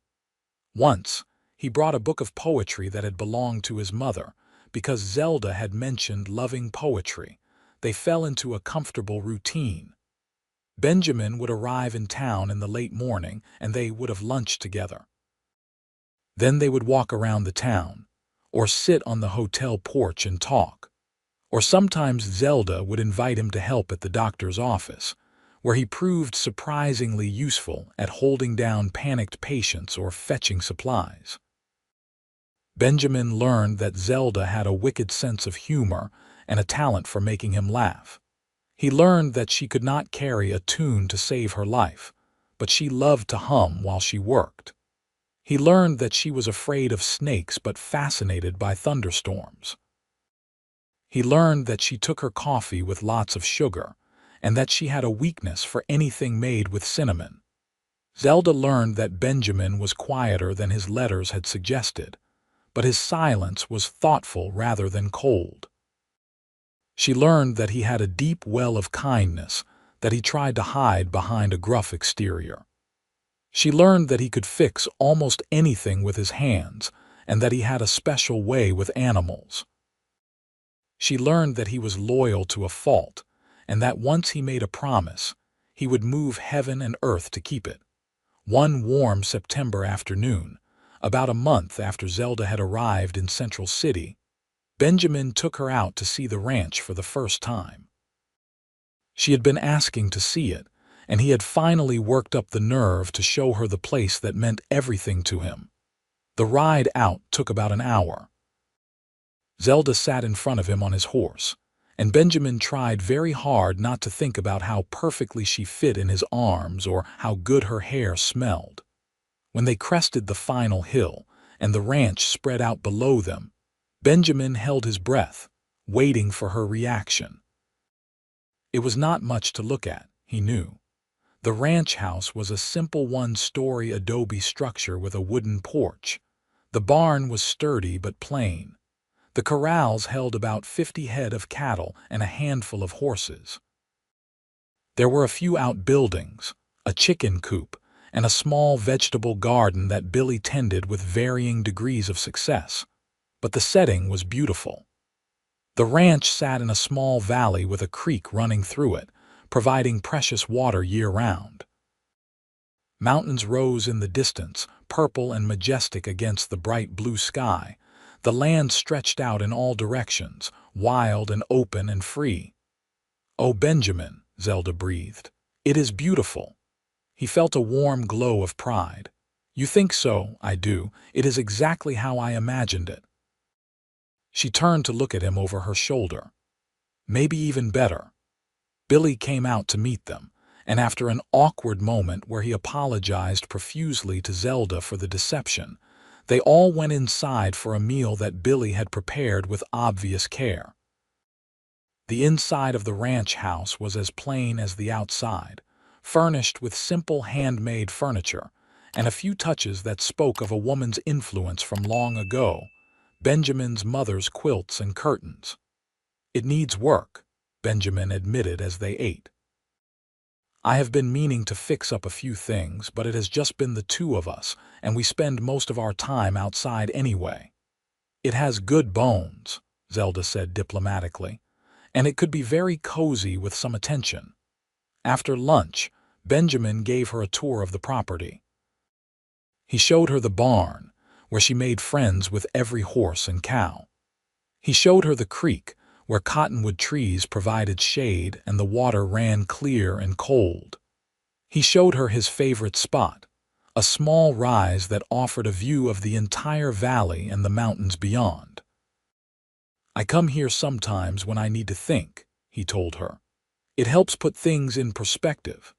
Once, he brought a book of poetry that had belonged to his mother, because Zelda had mentioned loving poetry. They fell into a comfortable routine. Benjamin would arrive in town in the late morning, and they would have lunched together. Then they would walk around the town, or sit on the hotel porch and talk. Or sometimes Zelda would invite him to help at the doctor's office, where he proved surprisingly useful at holding down panicked patients or fetching supplies. Benjamin learned that Zelda had a wicked sense of humor and a talent for making him laugh. He learned that she could not carry a tune to save her life, but she loved to hum while she worked. He learned that she was afraid of snakes but fascinated by thunderstorms. He learned that she took her coffee with lots of sugar, and that she had a weakness for anything made with cinnamon. Zelda learned that Benjamin was quieter than his letters had suggested, but his silence was thoughtful rather than cold. She learned that he had a deep well of kindness that he tried to hide behind a gruff exterior. She learned that he could fix almost anything with his hands and that he had a special way with animals. She learned that he was loyal to a fault and that once he made a promise, he would move heaven and earth to keep it. One warm September afternoon, about a month after Zelda had arrived in Central City, Benjamin took her out to see the ranch for the first time. She had been asking to see it, and he had finally worked up the nerve to show her the place that meant everything to him. The ride out took about an hour. Zelda sat in front of him on his horse, and Benjamin tried very hard not to think about how perfectly she fit in his arms or how good her hair smelled. When they crested the final hill and the ranch spread out below them, Benjamin held his breath, waiting for her reaction. It was not much to look at, he knew. The ranch house was a simple one-story adobe structure with a wooden porch. The barn was sturdy but plain. The corrals held about 50 head of cattle and a handful of horses. There were a few outbuildings, a chicken coop, and a small vegetable garden that Billy tended with varying degrees of success. But the setting was beautiful. The ranch sat in a small valley with a creek running through it, providing precious water year-round. Mountains rose in the distance, purple and majestic against the bright blue sky. The land stretched out in all directions, wild and open and free. "Oh, Benjamin," Zelda breathed, "it is beautiful." He felt a warm glow of pride. You think so, I do. It is exactly how I imagined it. She turned to look at him over her shoulder. Maybe even better. Billy came out to meet them, and after an awkward moment where he apologized profusely to Zelda for the deception, they all went inside for a meal that Billy had prepared with obvious care. The inside of the ranch house was as plain as the outside, furnished with simple handmade furniture and a few touches that spoke of a woman's influence from long ago, Benjamin's mother's quilts and curtains. "It needs work," Benjamin admitted as they ate. "I have been meaning to fix up a few things, but it has just been the two of us, and we spend most of our time outside anyway." "It has good bones," Zelda said diplomatically, "and it could be very cozy with some attention." After lunch, Benjamin gave her a tour of the property. He showed her the barn, where she made friends with every horse and cow. He showed her the creek, where cottonwood trees provided shade and the water ran clear and cold. He showed her his favorite spot, a small rise that offered a view of the entire valley and the mountains beyond. "I come here sometimes when I need to think," he told her. "It helps put things in perspective."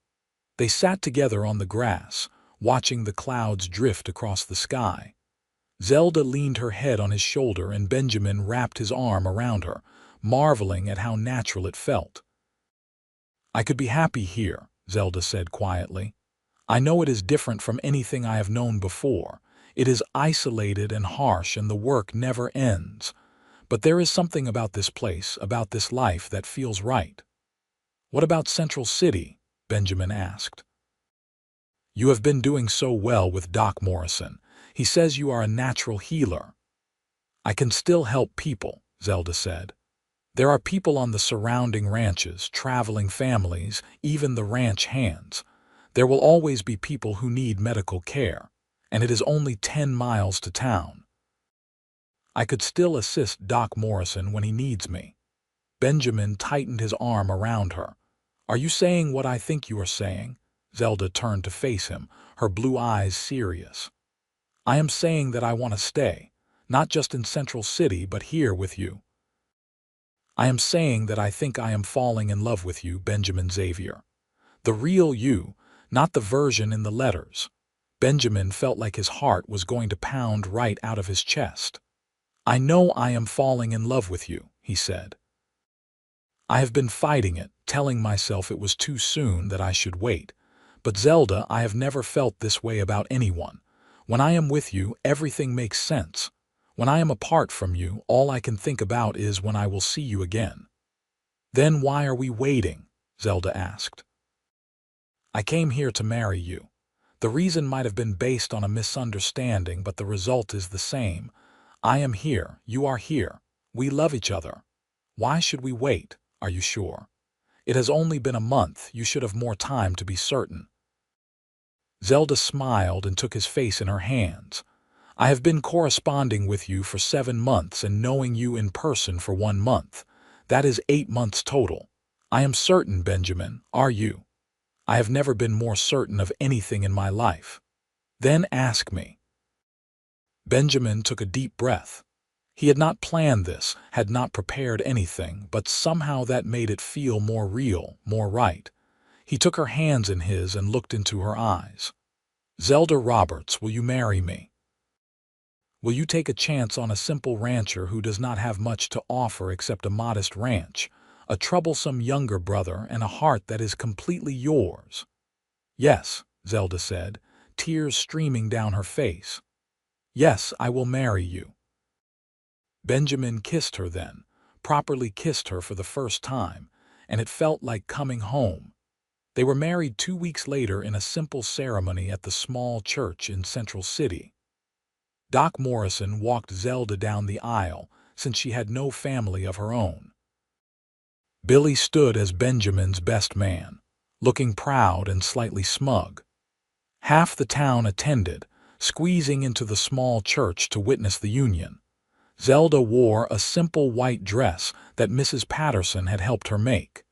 They sat together on the grass, watching the clouds drift across the sky. Zelda leaned her head on his shoulder and Benjamin wrapped his arm around her, marveling at how natural it felt. "I could be happy here," Zelda said quietly. "I know it is different from anything I have known before. It is isolated and harsh and the work never ends. But there is something about this place, about this life, that feels right." "What about Central City?" Benjamin asked. "You have been doing so well with Doc Morrison. He says you are a natural healer." "I can still help people," Zelda said. "There are people on the surrounding ranches, traveling families, even the ranch hands. There will always be people who need medical care, and it is only 10 miles to town. I could still assist Doc Morrison when he needs me." Benjamin tightened his arm around her. "Are you saying what I think you are saying?" Zelda turned to face him, her blue eyes serious. "I am saying that I want to stay, not just in Central City, but here with you. I am saying that I think I am falling in love with you, Benjamin Xavier. The real you, not the version in the letters." Benjamin felt like his heart was going to pound right out of his chest. "I know I am falling in love with you," he said. "I have been fighting it, telling myself it was too soon, that I should wait. But Zelda, I have never felt this way about anyone. When I am with you, everything makes sense. When I am apart from you, all I can think about is when I will see you again." "Then why are we waiting?" Zelda asked. "I came here to marry you. The reason might have been based on a misunderstanding, but the result is the same. I am here, you are here. We love each other. Why should we wait? Are you sure? It has only been a month, you should have more time to be certain." Zelda smiled and took his face in her hands. "I have been corresponding with you for 7 months and knowing you in person for 1 month. That is 8 months total. I am certain, Benjamin, are you? I have never been more certain of anything in my life." "Then ask me." Benjamin took a deep breath. He had not planned this, had not prepared anything, but somehow that made it feel more real, more right. He took her hands in his and looked into her eyes. "Zelda Roberts, will you marry me? Will you take a chance on a simple rancher who does not have much to offer except a modest ranch, a troublesome younger brother, and a heart that is completely yours?" "Yes," Zelda said, tears streaming down her face. "Yes, I will marry you." Benjamin kissed her then, properly kissed her for the first time, and it felt like coming home. They were married 2 weeks later in a simple ceremony at the small church in Central City. Doc Morrison walked Zelda down the aisle, since she had no family of her own. Billy stood as Benjamin's best man, looking proud and slightly smug. Half the town attended, squeezing into the small church to witness the union. Zelda wore a simple white dress that Mrs. Patterson had helped her make.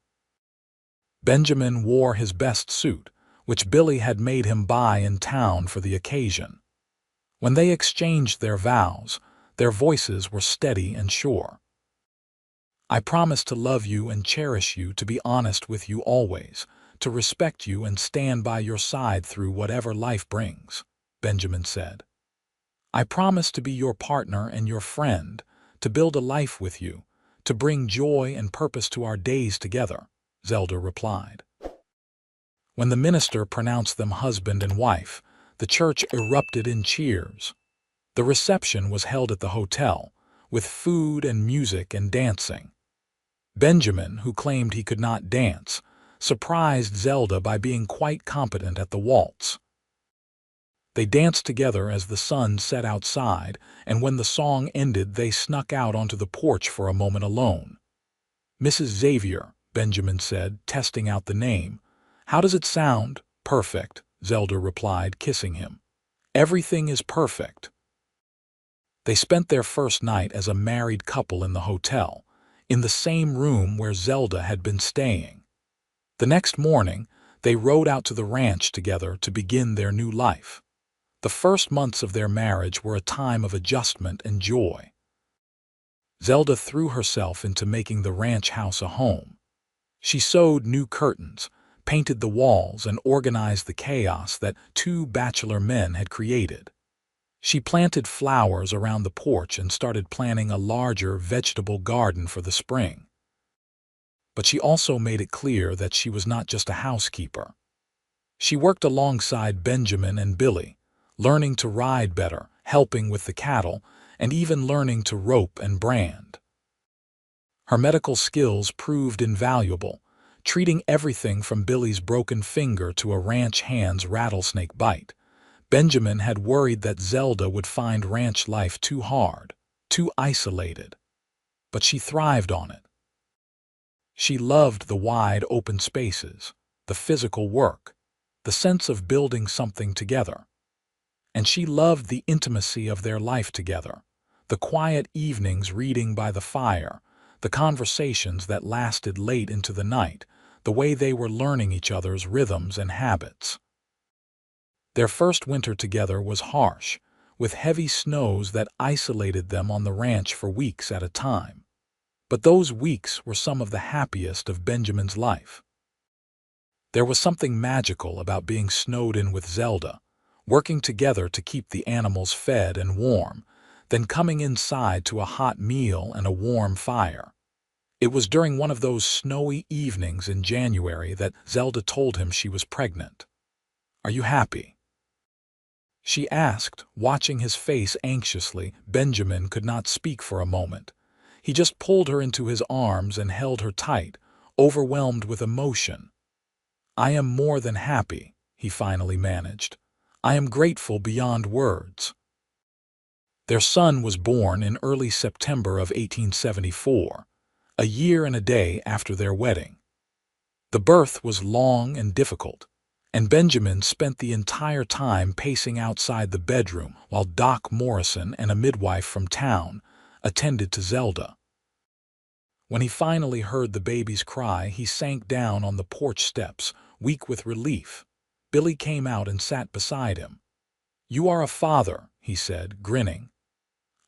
Benjamin wore his best suit, which Billy had made him buy in town for the occasion. When they exchanged their vows, their voices were steady and sure. "I promise to love you and cherish you, to be honest with you always, to respect you and stand by your side through whatever life brings," Benjamin said. "I promise to be your partner and your friend, to build a life with you, to bring joy and purpose to our days together," Zelda replied. When the minister pronounced them husband and wife, the church erupted in cheers. The reception was held at the hotel, with food and music and dancing. Benjamin, who claimed he could not dance, surprised Zelda by being quite competent at the waltz. They danced together as the sun set outside, and when the song ended they snuck out onto the porch for a moment alone. "Mrs. Xavier," Benjamin said, testing out the name. "How does it sound?" "Perfect," Zelda replied, kissing him. "Everything is perfect." They spent their first night as a married couple in the hotel, in the same room where Zelda had been staying. The next morning, they rode out to the ranch together to begin their new life. The first months of their marriage were a time of adjustment and joy. Zelda threw herself into making the ranch house a home. She sewed new curtains, painted the walls, and organized the chaos that two bachelor men had created. She planted flowers around the porch and started planning a larger vegetable garden for the spring. But she also made it clear that she was not just a housekeeper. She worked alongside Benjamin and Billy, learning to ride better, helping with the cattle, and even learning to rope and brand. Her medical skills proved invaluable, treating everything from Billy's broken finger to a ranch hand's rattlesnake bite. Benjamin had worried that Zelda would find ranch life too hard, too isolated. But she thrived on it. She loved the wide open spaces, the physical work, the sense of building something together. And she loved the intimacy of their life together, the quiet evenings reading by the fire, the conversations that lasted late into the night, the way they were learning each other's rhythms and habits. Their first winter together was harsh, with heavy snows that isolated them on the ranch for weeks at a time. But those weeks were some of the happiest of Benjamin's life. There was something magical about being snowed in with Zelda, working together to keep the animals fed and warm, then coming inside to a hot meal and a warm fire. It was during one of those snowy evenings in January that Zelda told him she was pregnant. "Are you happy?" she asked, watching his face anxiously. Benjamin could not speak for a moment. He just pulled her into his arms and held her tight, overwhelmed with emotion. "I am more than happy," he finally managed. "I am grateful beyond words." Their son was born in early September of 1874, a year and a day after their wedding. The birth was long and difficult, and Benjamin spent the entire time pacing outside the bedroom while Doc Morrison and a midwife from town attended to Zelda. When he finally heard the baby's cry, he sank down on the porch steps, weak with relief. Billy came out and sat beside him. "You are a father," he said, grinning.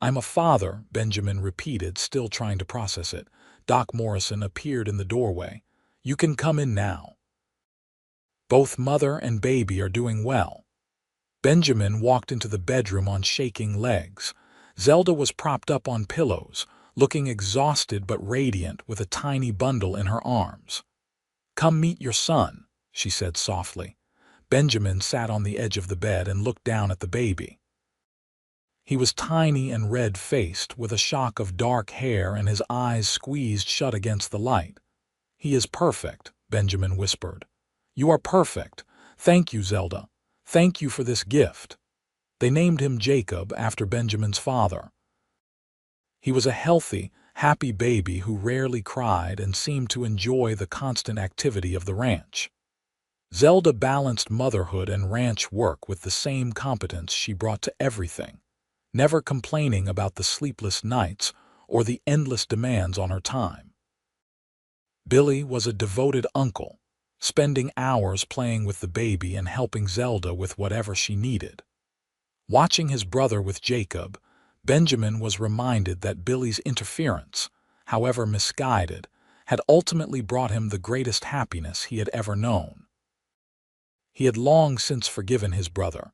"I'm a father," Benjamin repeated, still trying to process it. Doc Morrison appeared in the doorway. "You can come in now. Both mother and baby are doing well." Benjamin walked into the bedroom on shaking legs. Zelda was propped up on pillows, looking exhausted but radiant, with a tiny bundle in her arms. "Come meet your son," she said softly. Benjamin sat on the edge of the bed and looked down at the baby. He was tiny and red-faced, with a shock of dark hair and his eyes squeezed shut against the light. "He is perfect," Benjamin whispered. "You are perfect. Thank you, Zelda. Thank you for this gift." They named him Jacob after Benjamin's father. He was a healthy, happy baby who rarely cried and seemed to enjoy the constant activity of the ranch. Zelda balanced motherhood and ranch work with the same competence she brought to everything, never complaining about the sleepless nights or the endless demands on her time. Billy was a devoted uncle, spending hours playing with the baby and helping Zelda with whatever she needed. Watching his brother with Jacob, Benjamin was reminded that Billy's interference, however misguided, had ultimately brought him the greatest happiness he had ever known. He had long since forgiven his brother,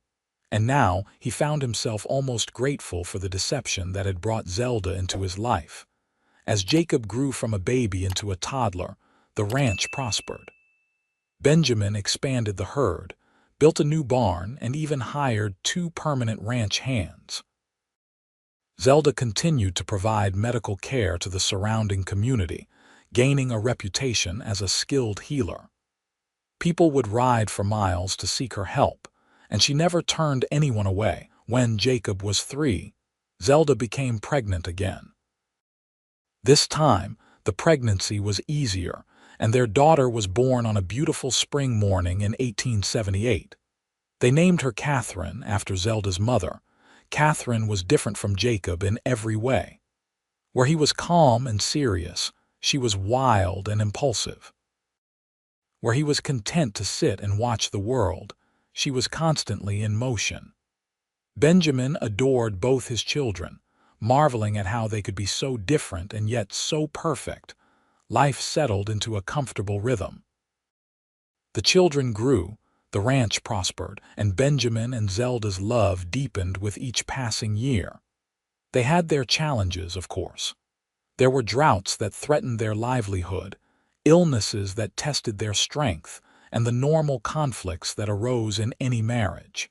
and now he found himself almost grateful for the deception that had brought Zelda into his life. As Jacob grew from a baby into a toddler, the ranch prospered. Benjamin expanded the herd, built a new barn, and even hired 2 permanent ranch hands. Zelda continued to provide medical care to the surrounding community, gaining a reputation as a skilled healer. People would ride for miles to seek her help, and she never turned anyone away. When Jacob was 3, Zelda became pregnant again. This time, the pregnancy was easier, and their daughter was born on a beautiful spring morning in 1878. They named her Catherine after Zelda's mother. Catherine was different from Jacob in every way. Where he was calm and serious, she was wild and impulsive. Where he was content to sit and watch the world, she was constantly in motion. Benjamin adored both his children, marveling at how they could be so different and yet so perfect. Life settled into a comfortable rhythm. The children grew, the ranch prospered, and Benjamin and Zelda's love deepened with each passing year. They had their challenges, of course. There were droughts that threatened their livelihood, illnesses that tested their strength, and the normal conflicts that arose in any marriage.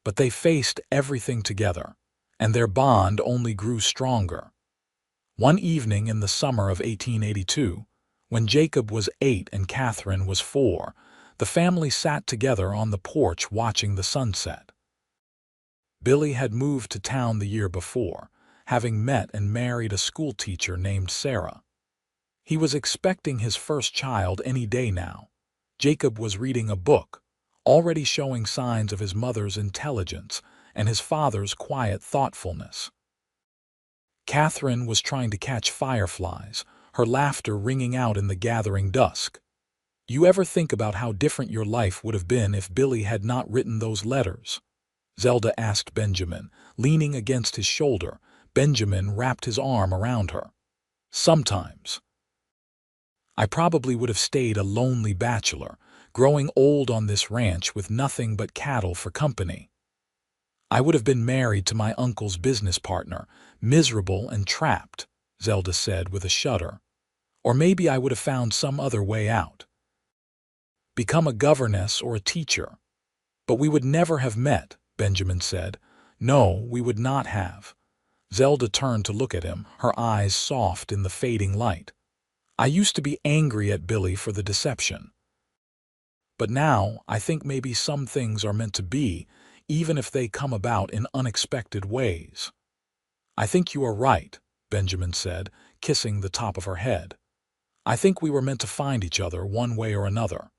But they faced everything together, and their bond only grew stronger. One evening in the summer of 1882, when Jacob was 8 and Catherine was 4, the family sat together on the porch watching the sunset. Billy had moved to town the year before, having met and married a schoolteacher named Sarah. He was expecting his first child any day now. Jacob was reading a book, already showing signs of his mother's intelligence and his father's quiet thoughtfulness. Catherine was trying to catch fireflies, her laughter ringing out in the gathering dusk. You ever think about how different your life would have been if Billy had not written those letters? Zelda asked Benjamin, leaning against his shoulder. Benjamin wrapped his arm around her. Sometimes. I probably would have stayed a lonely bachelor, growing old on this ranch with nothing but cattle for company. I would have been married to my uncle's business partner, miserable and trapped, Zelda said with a shudder. Or maybe I would have found some other way out. Become a governess or a teacher. But we would never have met, Benjamin said. No, we would not have. Zelda turned to look at him, her eyes soft in the fading light. I used to be angry at Billy for the deception. But now I think maybe some things are meant to be, even if they come about in unexpected ways. I think you are right, Benjamin said, kissing the top of her head. I think we were meant to find each other one way or another.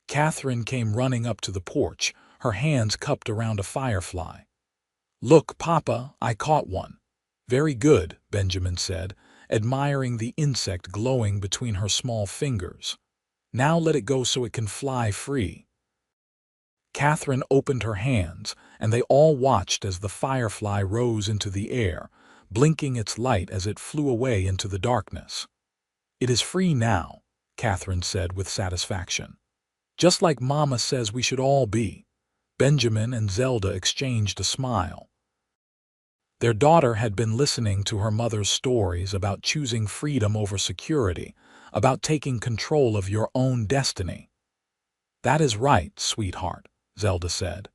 Catherine came running up to the porch, her hands cupped around a firefly. Look, Papa, I caught one. Very good, Benjamin said, admiring the insect glowing between her small fingers. Now let it go so it can fly free. Catherine opened her hands, and they all watched as the firefly rose into the air, blinking its light as it flew away into the darkness. It is free now, Catherine said with satisfaction. Just like Mama says we should all be. Benjamin and Zelda exchanged a smile. Their daughter had been listening to her mother's stories about choosing freedom over security, about taking control of your own destiny. That is right, sweetheart, Zelda said.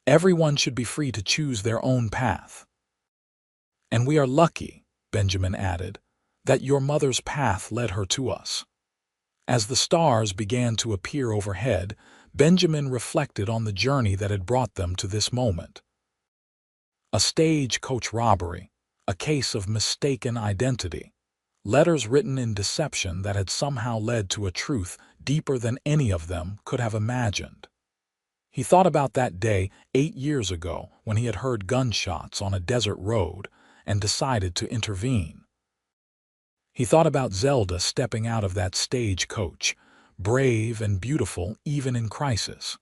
Everyone should be free to choose their own path. And we are lucky, Benjamin added, that your mother's path led her to us. As the stars began to appear overhead, Benjamin reflected on the journey that had brought them to this moment. A stagecoach robbery, a case of mistaken identity, letters written in deception that had somehow led to a truth deeper than any of them could have imagined. He thought about that day 8 years ago when he had heard gunshots on a desert road and decided to intervene. He thought about Zelda stepping out of that stagecoach, brave and beautiful even in crisis.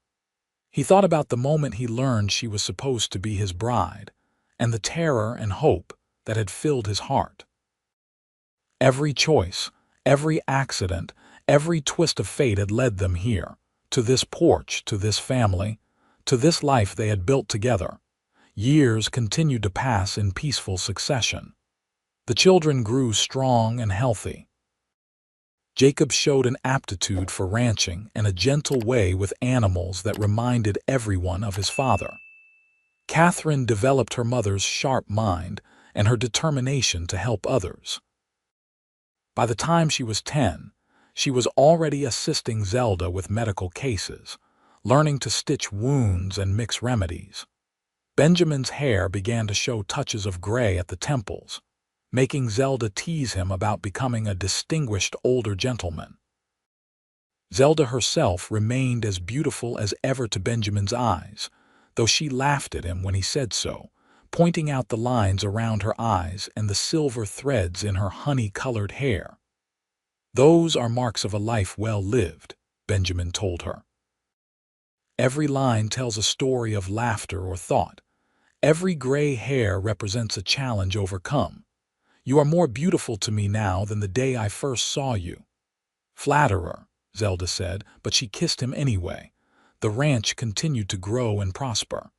He thought about the moment he learned she was supposed to be his bride, and the terror and hope that had filled his heart. Every choice, every accident, every twist of fate had led them here, to this porch, to this family, to this life they had built together. Years continued to pass in peaceful succession. The children grew strong and healthy. Jacob showed an aptitude for ranching and a gentle way with animals that reminded everyone of his father. Catherine developed her mother's sharp mind and her determination to help others. By the time she was 10, she was already assisting Zelda with medical cases, learning to stitch wounds and mix remedies. Benjamin's hair began to show touches of gray at the temples, making Zelda tease him about becoming a distinguished older gentleman. Zelda herself remained as beautiful as ever to Benjamin's eyes, though she laughed at him when he said so, pointing out the lines around her eyes and the silver threads in her honey-colored hair. "Those are marks of a life well lived," Benjamin told her. "Every line tells a story of laughter or thought. Every gray hair represents a challenge overcome. You are more beautiful to me now than the day I first saw you." "Flatterer," Zelda said, but she kissed him anyway. The ranch continued to grow and prosper.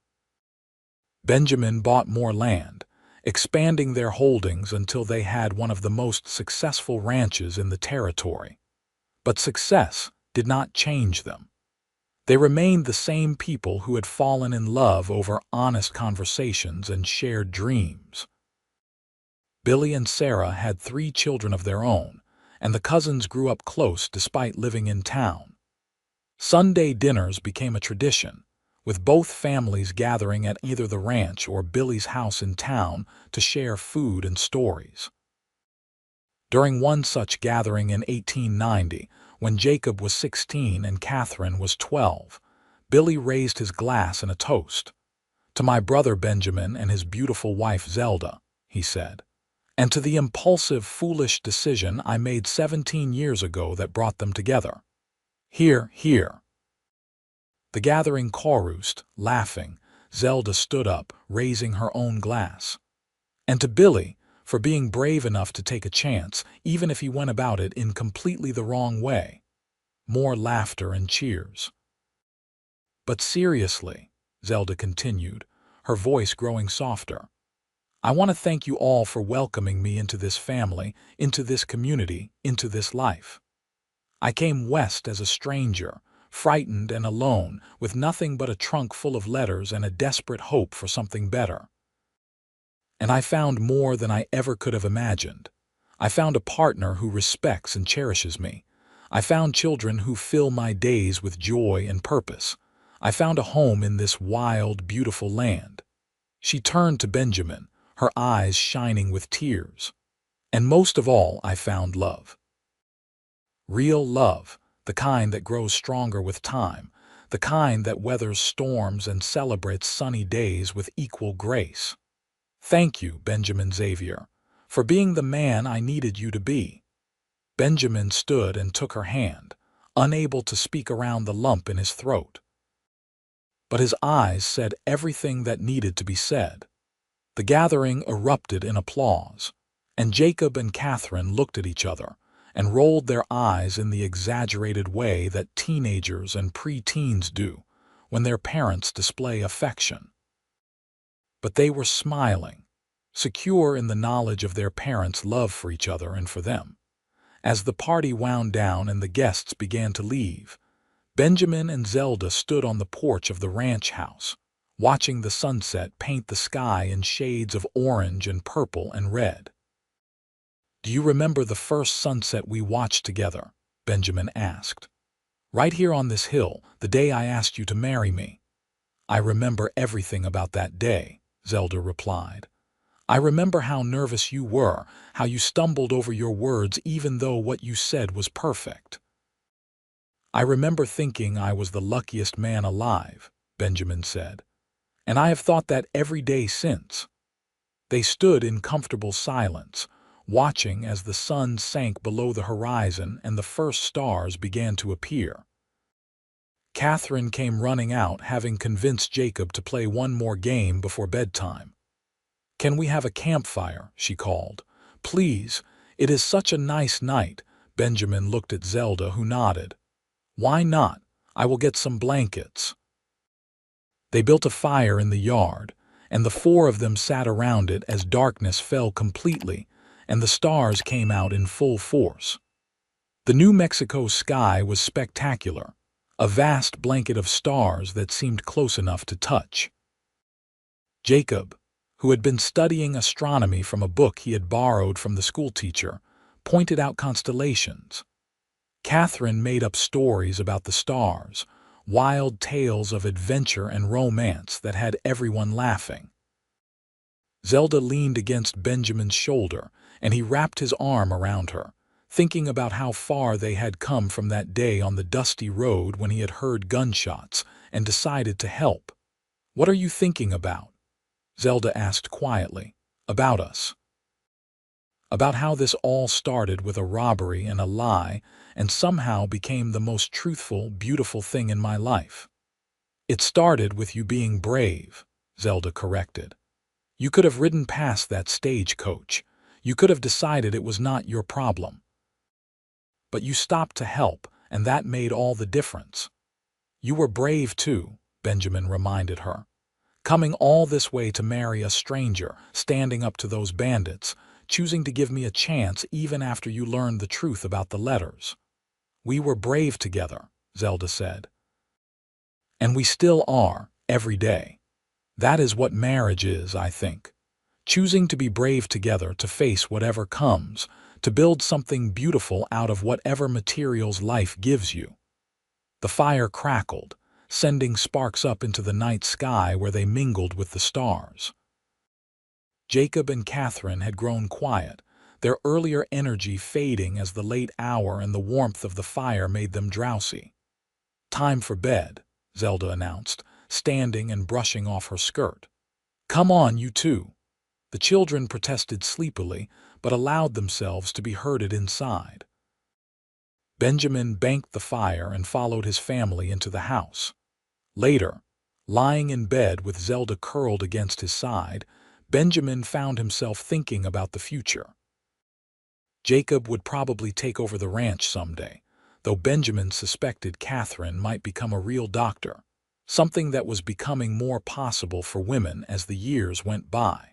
Benjamin bought more land, expanding their holdings until they had one of the most successful ranches in the territory. But success did not change them. They remained the same people who had fallen in love over honest conversations and shared dreams. Billy and Sarah had 3 children of their own, and the cousins grew up close despite living in town. Sunday dinners became a tradition, with both families gathering at either the ranch or Billy's house in town to share food and stories. During one such gathering in 1890, when Jacob was 16 and Catherine was 12, Billy raised his glass in a toast. "To my brother Benjamin and his beautiful wife Zelda," he said, "and to the impulsive, foolish decision I made 17 years ago that brought them together. Hear, hear." The gathering chorused, laughing. Zelda stood up, raising her own glass. "And to Billy, for being brave enough to take a chance, even if he went about it in completely the wrong way." More laughter and cheers. "But seriously," Zelda continued, her voice growing softer, "I want to thank you all for welcoming me into this family, into this community, into this life. I came west as a stranger, frightened and alone, with nothing but a trunk full of letters and a desperate hope for something better. And I found more than I ever could have imagined. I found a partner who respects and cherishes me. I found children who fill my days with joy and purpose. I found a home in this wild, beautiful land." She turned to Benjamin, her eyes shining with tears. "And most of all, I found love. Real love, the kind that grows stronger with time, the kind that weathers storms and celebrates sunny days with equal grace. Thank you, Benjamin Xavier, for being the man I needed you to be." Benjamin stood and took her hand, unable to speak around the lump in his throat. But his eyes said everything that needed to be said. The gathering erupted in applause, and Jacob and Catherine looked at each other and rolled their eyes in the exaggerated way that teenagers and pre-teens do when their parents display affection. But they were smiling, secure in the knowledge of their parents' love for each other and for them. As the party wound down and the guests began to leave, Benjamin and Zelda stood on the porch of the ranch house, watching the sunset paint the sky in shades of orange and purple and red. "Do you remember the first sunset we watched together?" Benjamin asked. "Right here on this hill, the day I asked you to marry me." "I remember everything about that day," Zelda replied. "I remember how nervous you were, how you stumbled over your words even though what you said was perfect." "I remember thinking I was the luckiest man alive," Benjamin said. "And I have thought that every day since." They stood in comfortable silence, watching as the sun sank below the horizon and the first stars began to appear. Catherine came running out, having convinced Jacob to play one more game before bedtime. "Can we have a campfire?" she called. "Please, it is such a nice night." Benjamin looked at Zelda, who nodded. "Why not? I will get some blankets." They built a fire in the yard, and the four of them sat around it as darkness fell completely and the stars came out in full force. The New Mexico sky was spectacular, a vast blanket of stars that seemed close enough to touch. Jacob, who had been studying astronomy from a book he had borrowed from the schoolteacher, pointed out constellations. Catherine made up stories about the stars, wild tales of adventure and romance that had everyone laughing. Zelda leaned against Benjamin's shoulder, and he wrapped his arm around her, thinking about how far they had come from that day on the dusty road when he had heard gunshots and decided to help. "What are you thinking about?" Zelda asked quietly. "About us. About how this all started with a robbery and a lie and somehow became the most truthful, beautiful thing in my life." "It started with you being brave," Zelda corrected. "You could have ridden past that stagecoach. You could have decided it was not your problem. But you stopped to help, and that made all the difference." "You were brave too," Benjamin reminded her. "Coming all this way to marry a stranger, standing up to those bandits, choosing to give me a chance even after you learned the truth about the letters." "We were brave together," Zelda said. "And we still are, every day. That is what marriage is, I think. Choosing to be brave together, to face whatever comes, to build something beautiful out of whatever materials life gives you." The fire crackled, sending sparks up into the night sky where they mingled with the stars. Jacob and Catherine had grown quiet, their earlier energy fading as the late hour and the warmth of the fire made them drowsy. "Time for bed," Zelda announced, standing and brushing off her skirt. "Come on, you two." The children protested sleepily, but allowed themselves to be herded inside. Benjamin banked the fire and followed his family into the house. Later, lying in bed with Zelda curled against his side, Benjamin found himself thinking about the future. Jacob would probably take over the ranch someday, though Benjamin suspected Catherine might become a real doctor, something that was becoming more possible for women as the years went by.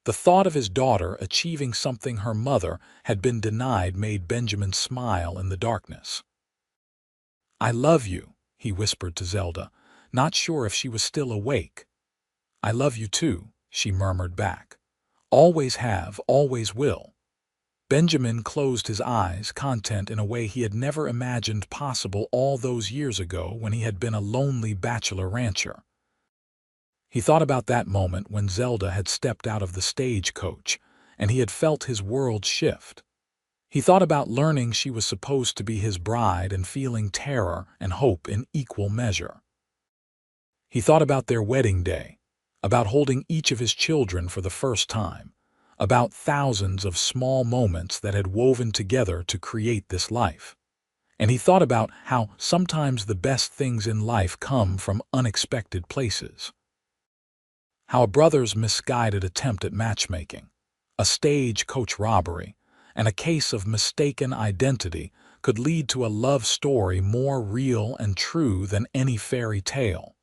The thought of his daughter achieving something her mother had been denied made Benjamin smile in the darkness. "I love you," he whispered to Zelda, not sure if she was still awake. "I love you too," she murmured back. "Always have, always will." Benjamin closed his eyes, content in a way he had never imagined possible all those years ago when he had been a lonely bachelor rancher. He thought about that moment when Zelda had stepped out of the stagecoach, and he had felt his world shift. He thought about learning she was supposed to be his bride and feeling terror and hope in equal measure. He thought about their wedding day, about holding each of his children for the first time, about thousands of small moments that had woven together to create this life. And he thought about how sometimes the best things in life come from unexpected places. How a brother's misguided attempt at matchmaking, a stagecoach robbery, and a case of mistaken identity could lead to a love story more real and true than any fairy tale.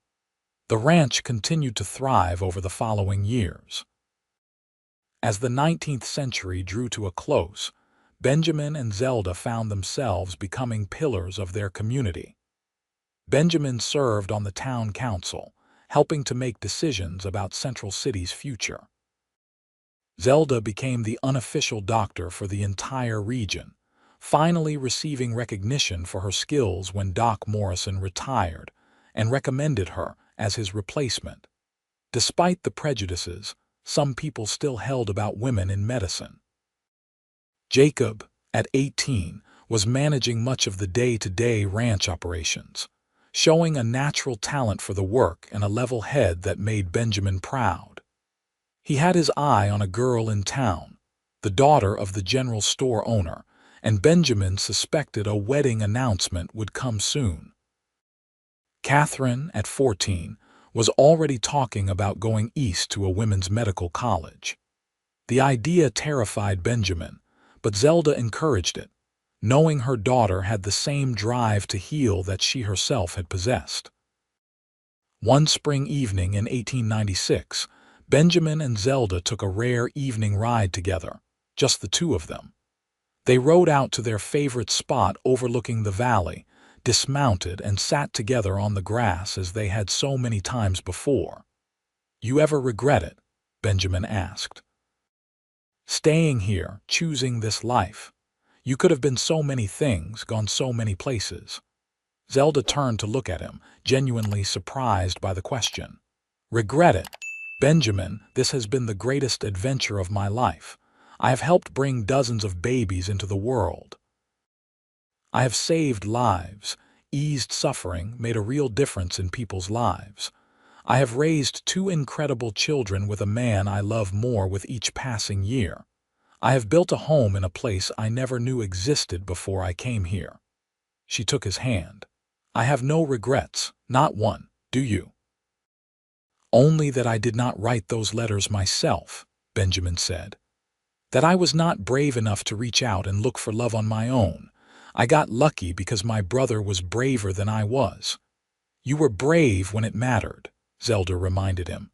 The ranch continued to thrive over the following years. As the 19th century drew to a close, Benjamin and Zelda found themselves becoming pillars of their community. Benjamin served on the town council, helping to make decisions about Central City's future. Zelda became the unofficial doctor for the entire region, finally receiving recognition for her skills when Doc Morrison retired and recommended her as his replacement. Despite the prejudices some people still held about women in medicine. Jacob, at 18, was managing much of the day-to-day ranch operations, showing a natural talent for the work and a level head that made Benjamin proud. He had his eye on a girl in town, the daughter of the general store owner, and Benjamin suspected a wedding announcement would come soon. Catherine, at 14, was already talking about going east to a women's medical college. The idea terrified Benjamin, but Zelda encouraged it, knowing her daughter had the same drive to heal that she herself had possessed. One spring evening in 1896, Benjamin and Zelda took a rare evening ride together, just the two of them. They rode out to their favorite spot overlooking the valley, dismounted and sat together on the grass as they had so many times before. "You ever regret it?" Benjamin asked. "Staying here, choosing this life. You could have been so many things, gone so many places." Zelda turned to look at him, genuinely surprised by the question. "Regret it? Benjamin, this has been the greatest adventure of my life. I have helped bring dozens of babies into the world. I have saved lives, eased suffering, made a real difference in people's lives. I have raised two incredible children with a man I love more with each passing year. I have built a home in a place I never knew existed before I came here." She took his hand. "I have no regrets, not one, do you?" "Only that I did not write those letters myself," Benjamin said. "That I was not brave enough to reach out and look for love on my own. I got lucky because my brother was braver than I was." "You were brave when it mattered," Zelda reminded him.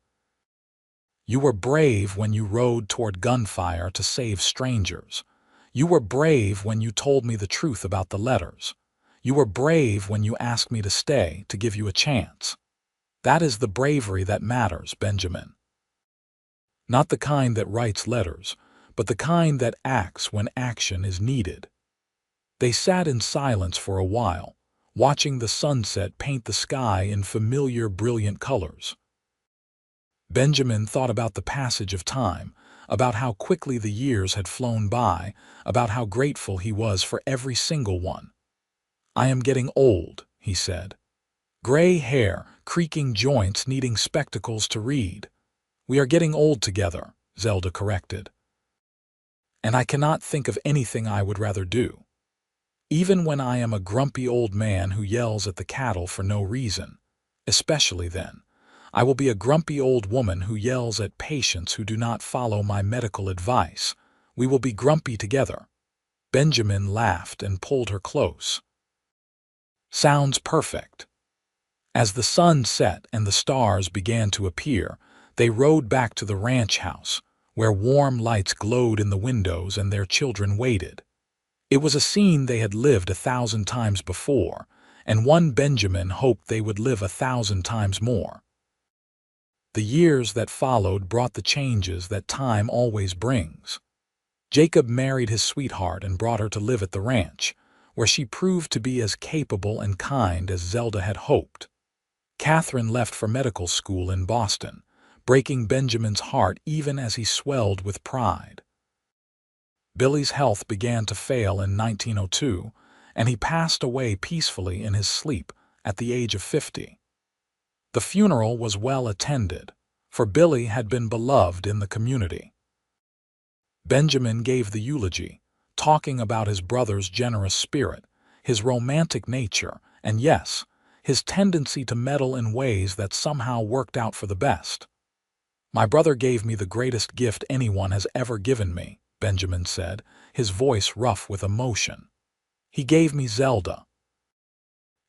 "You were brave when you rode toward gunfire to save strangers. You were brave when you told me the truth about the letters. You were brave when you asked me to stay, to give you a chance. That is the bravery that matters, Benjamin. Not the kind that writes letters, but the kind that acts when action is needed." They sat in silence for a while, watching the sunset paint the sky in familiar, brilliant colors. Benjamin thought about the passage of time, about how quickly the years had flown by, about how grateful he was for every single one. "I am getting old," he said. "Gray hair, creaking joints, needing spectacles to read." "We are getting old together," Zelda corrected. "And I cannot think of anything I would rather do. Even when I am a grumpy old man who yells at the cattle for no reason, especially then, I will be a grumpy old woman who yells at patients who do not follow my medical advice. We will be grumpy together." Benjamin laughed and pulled her close. "Sounds perfect." As the sun set and the stars began to appear, they rode back to the ranch house, where warm lights glowed in the windows and their children waited. It was a scene they had lived 1,000 times before, and one Benjamin hoped they would live 1,000 times more. The years that followed brought the changes that time always brings. Jacob married his sweetheart and brought her to live at the ranch, where she proved to be as capable and kind as Zelda had hoped. Catherine left for medical school in Boston, breaking Benjamin's heart even as he swelled with pride. Billy's health began to fail in 1902, and he passed away peacefully in his sleep at the age of 50. The funeral was well attended, for Billy had been beloved in the community. Benjamin gave the eulogy, talking about his brother's generous spirit, his romantic nature, and yes, his tendency to meddle in ways that somehow worked out for the best. "My brother gave me the greatest gift anyone has ever given me," Benjamin said, his voice rough with emotion. "He gave me Zelda.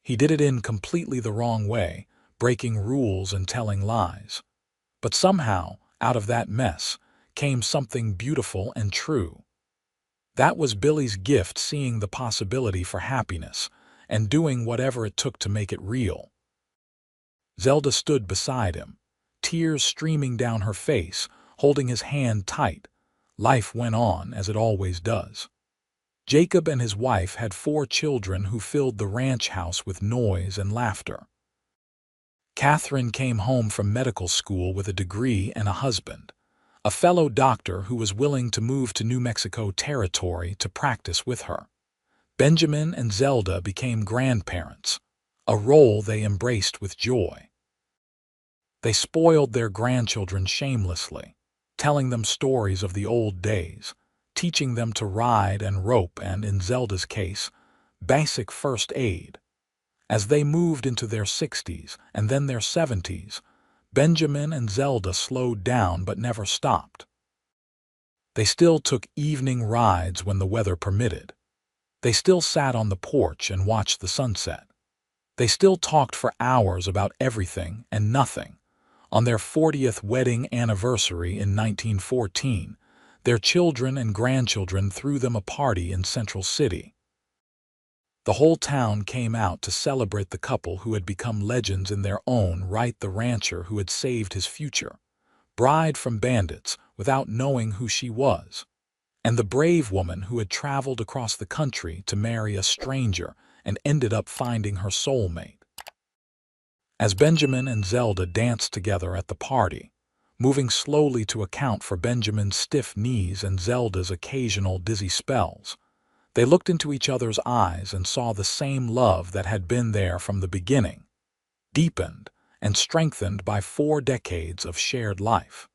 He did it in completely the wrong way, breaking rules and telling lies. But somehow, out of that mess, came something beautiful and true. That was Billy's gift, seeing the possibility for happiness and doing whatever it took to make it real." Zelda stood beside him, tears streaming down her face, holding his hand tight. Life went on as it always does. Jacob and his wife had 4 children who filled the ranch house with noise and laughter. Catherine came home from medical school with a degree and a husband, a fellow doctor who was willing to move to New Mexico territory to practice with her. Benjamin and Zelda became grandparents, a role they embraced with joy. They spoiled their grandchildren shamelessly, telling them stories of the old days, teaching them to ride and rope and, in Zelda's case, basic first aid. As they moved into their 60s and then their 70s, Benjamin and Zelda slowed down but never stopped. They still took evening rides when the weather permitted. They still sat on the porch and watched the sunset. They still talked for hours about everything and nothing. On their 40th wedding anniversary in 1914, their children and grandchildren threw them a party in Central City. The whole town came out to celebrate the couple who had become legends in their own right, the rancher who had saved his future bride from bandits without knowing who she was, and the brave woman who had traveled across the country to marry a stranger and ended up finding her soulmate. As Benjamin and Zelda danced together at the party, moving slowly to account for Benjamin's stiff knees and Zelda's occasional dizzy spells, they looked into each other's eyes and saw the same love that had been there from the beginning, deepened and strengthened by 4 decades of shared life.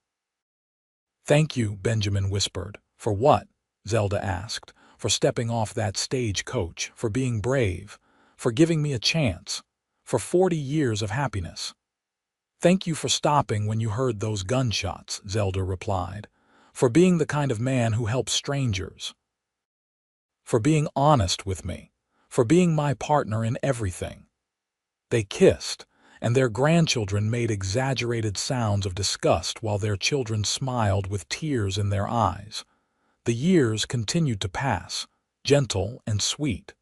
"Thank you," Benjamin whispered. "For what?" Zelda asked. "For stepping off that stagecoach, for being brave, for giving me a chance, for 40 years of happiness." "Thank you for stopping when you heard those gunshots," Zelda replied. "For being the kind of man who helps strangers. For being honest with me. For being my partner in everything." They kissed, and their grandchildren made exaggerated sounds of disgust while their children smiled with tears in their eyes. The years continued to pass, gentle and sweet.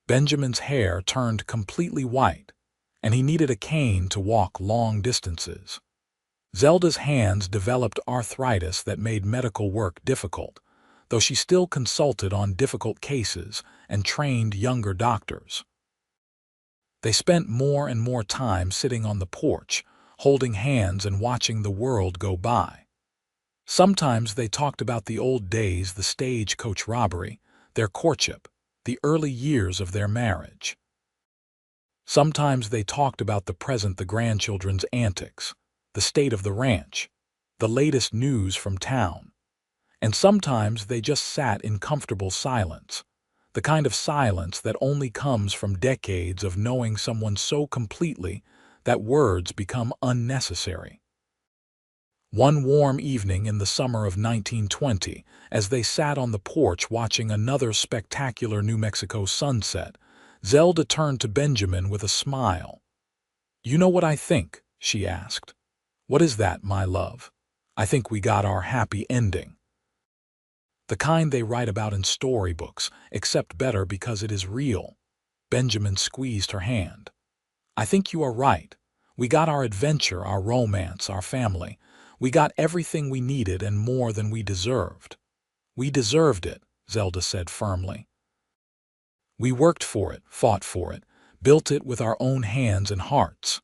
Benjamin's hair turned completely white, and he needed a cane to walk long distances. Zelda's hands developed arthritis that made medical work difficult, though she still consulted on difficult cases and trained younger doctors. They spent more and more time sitting on the porch, holding hands and watching the world go by. Sometimes they talked about the old days, the stagecoach robbery, their courtship, the early years of their marriage. Sometimes they talked about the present, the grandchildren's antics, the state of the ranch, the latest news from town. And sometimes they just sat in comfortable silence, the kind of silence that only comes from decades of knowing someone so completely that words become unnecessary. One warm evening in the summer of 1920, as they sat on the porch watching another spectacular New Mexico sunset, Zelda turned to Benjamin with a smile. "You know what I think?" she asked. "What is that, my love?" "I think we got our happy ending. The kind they write about in storybooks, except better because it is real." Benjamin squeezed her hand. "I think you are right. We got our adventure, our romance, our family. We got everything we needed and more than we deserved." "We deserved it," Zelda said firmly. "We worked for it, fought for it, built it with our own hands and hearts."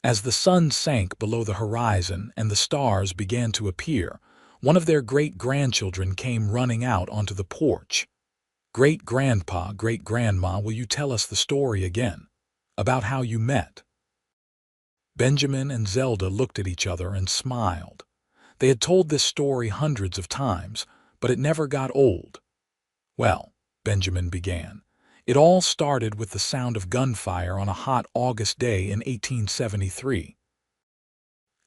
As the sun sank below the horizon and the stars began to appear, one of their great-grandchildren came running out onto the porch. "Great-grandpa, great-grandma, will you tell us the story again? About how you met?" Benjamin and Zelda looked at each other and smiled. They had told this story hundreds of times, but it never got old. "Well," Benjamin began, "it all started with the sound of gunfire on a hot August day in 1873.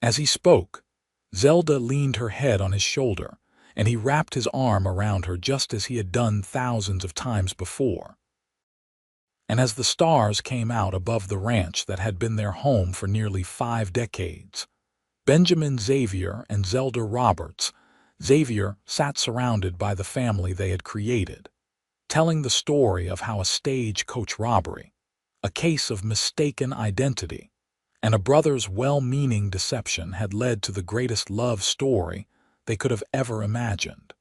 As he spoke, Zelda leaned her head on his shoulder, and he wrapped his arm around her just as he had done thousands of times before. And as the stars came out above the ranch that had been their home for nearly 5 decades, Benjamin Xavier and Zelda Roberts, Xavier sat surrounded by the family they had created, telling the story of how a stagecoach robbery, a case of mistaken identity, and a brother's well-meaning deception had led to the greatest love story they could have ever imagined.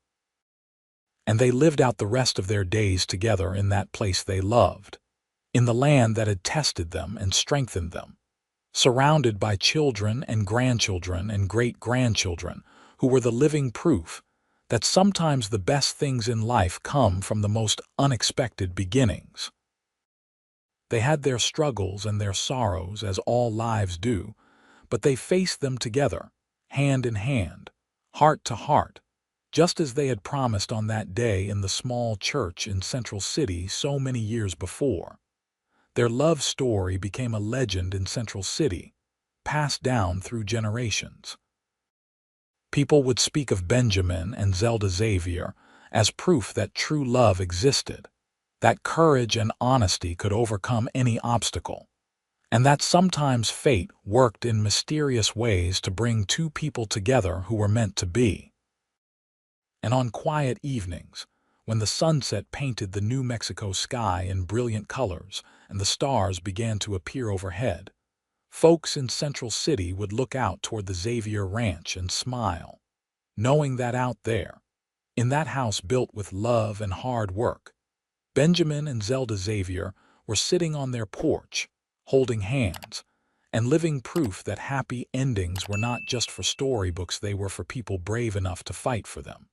And they lived out the rest of their days together in that place they loved, in the land that had tested them and strengthened them, surrounded by children and grandchildren and great-grandchildren who were the living proof that sometimes the best things in life come from the most unexpected beginnings. They had their struggles and their sorrows, as all lives do, but they faced them together, hand in hand, heart to heart, just as they had promised on that day in the small church in Central City so many years before. Their love story became a legend in Central City, passed down through generations. People would speak of Benjamin and Zelda Xavier as proof that true love existed, that courage and honesty could overcome any obstacle, and that sometimes fate worked in mysterious ways to bring two people together who were meant to be. And on quiet evenings, when the sunset painted the New Mexico sky in brilliant colors and the stars began to appear overhead, folks in Central City would look out toward the Xavier Ranch and smile, knowing that out there, in that house built with love and hard work, Benjamin and Zelda Xavier were sitting on their porch, holding hands, and living proof that happy endings were not just for storybooks, they were for people brave enough to fight for them.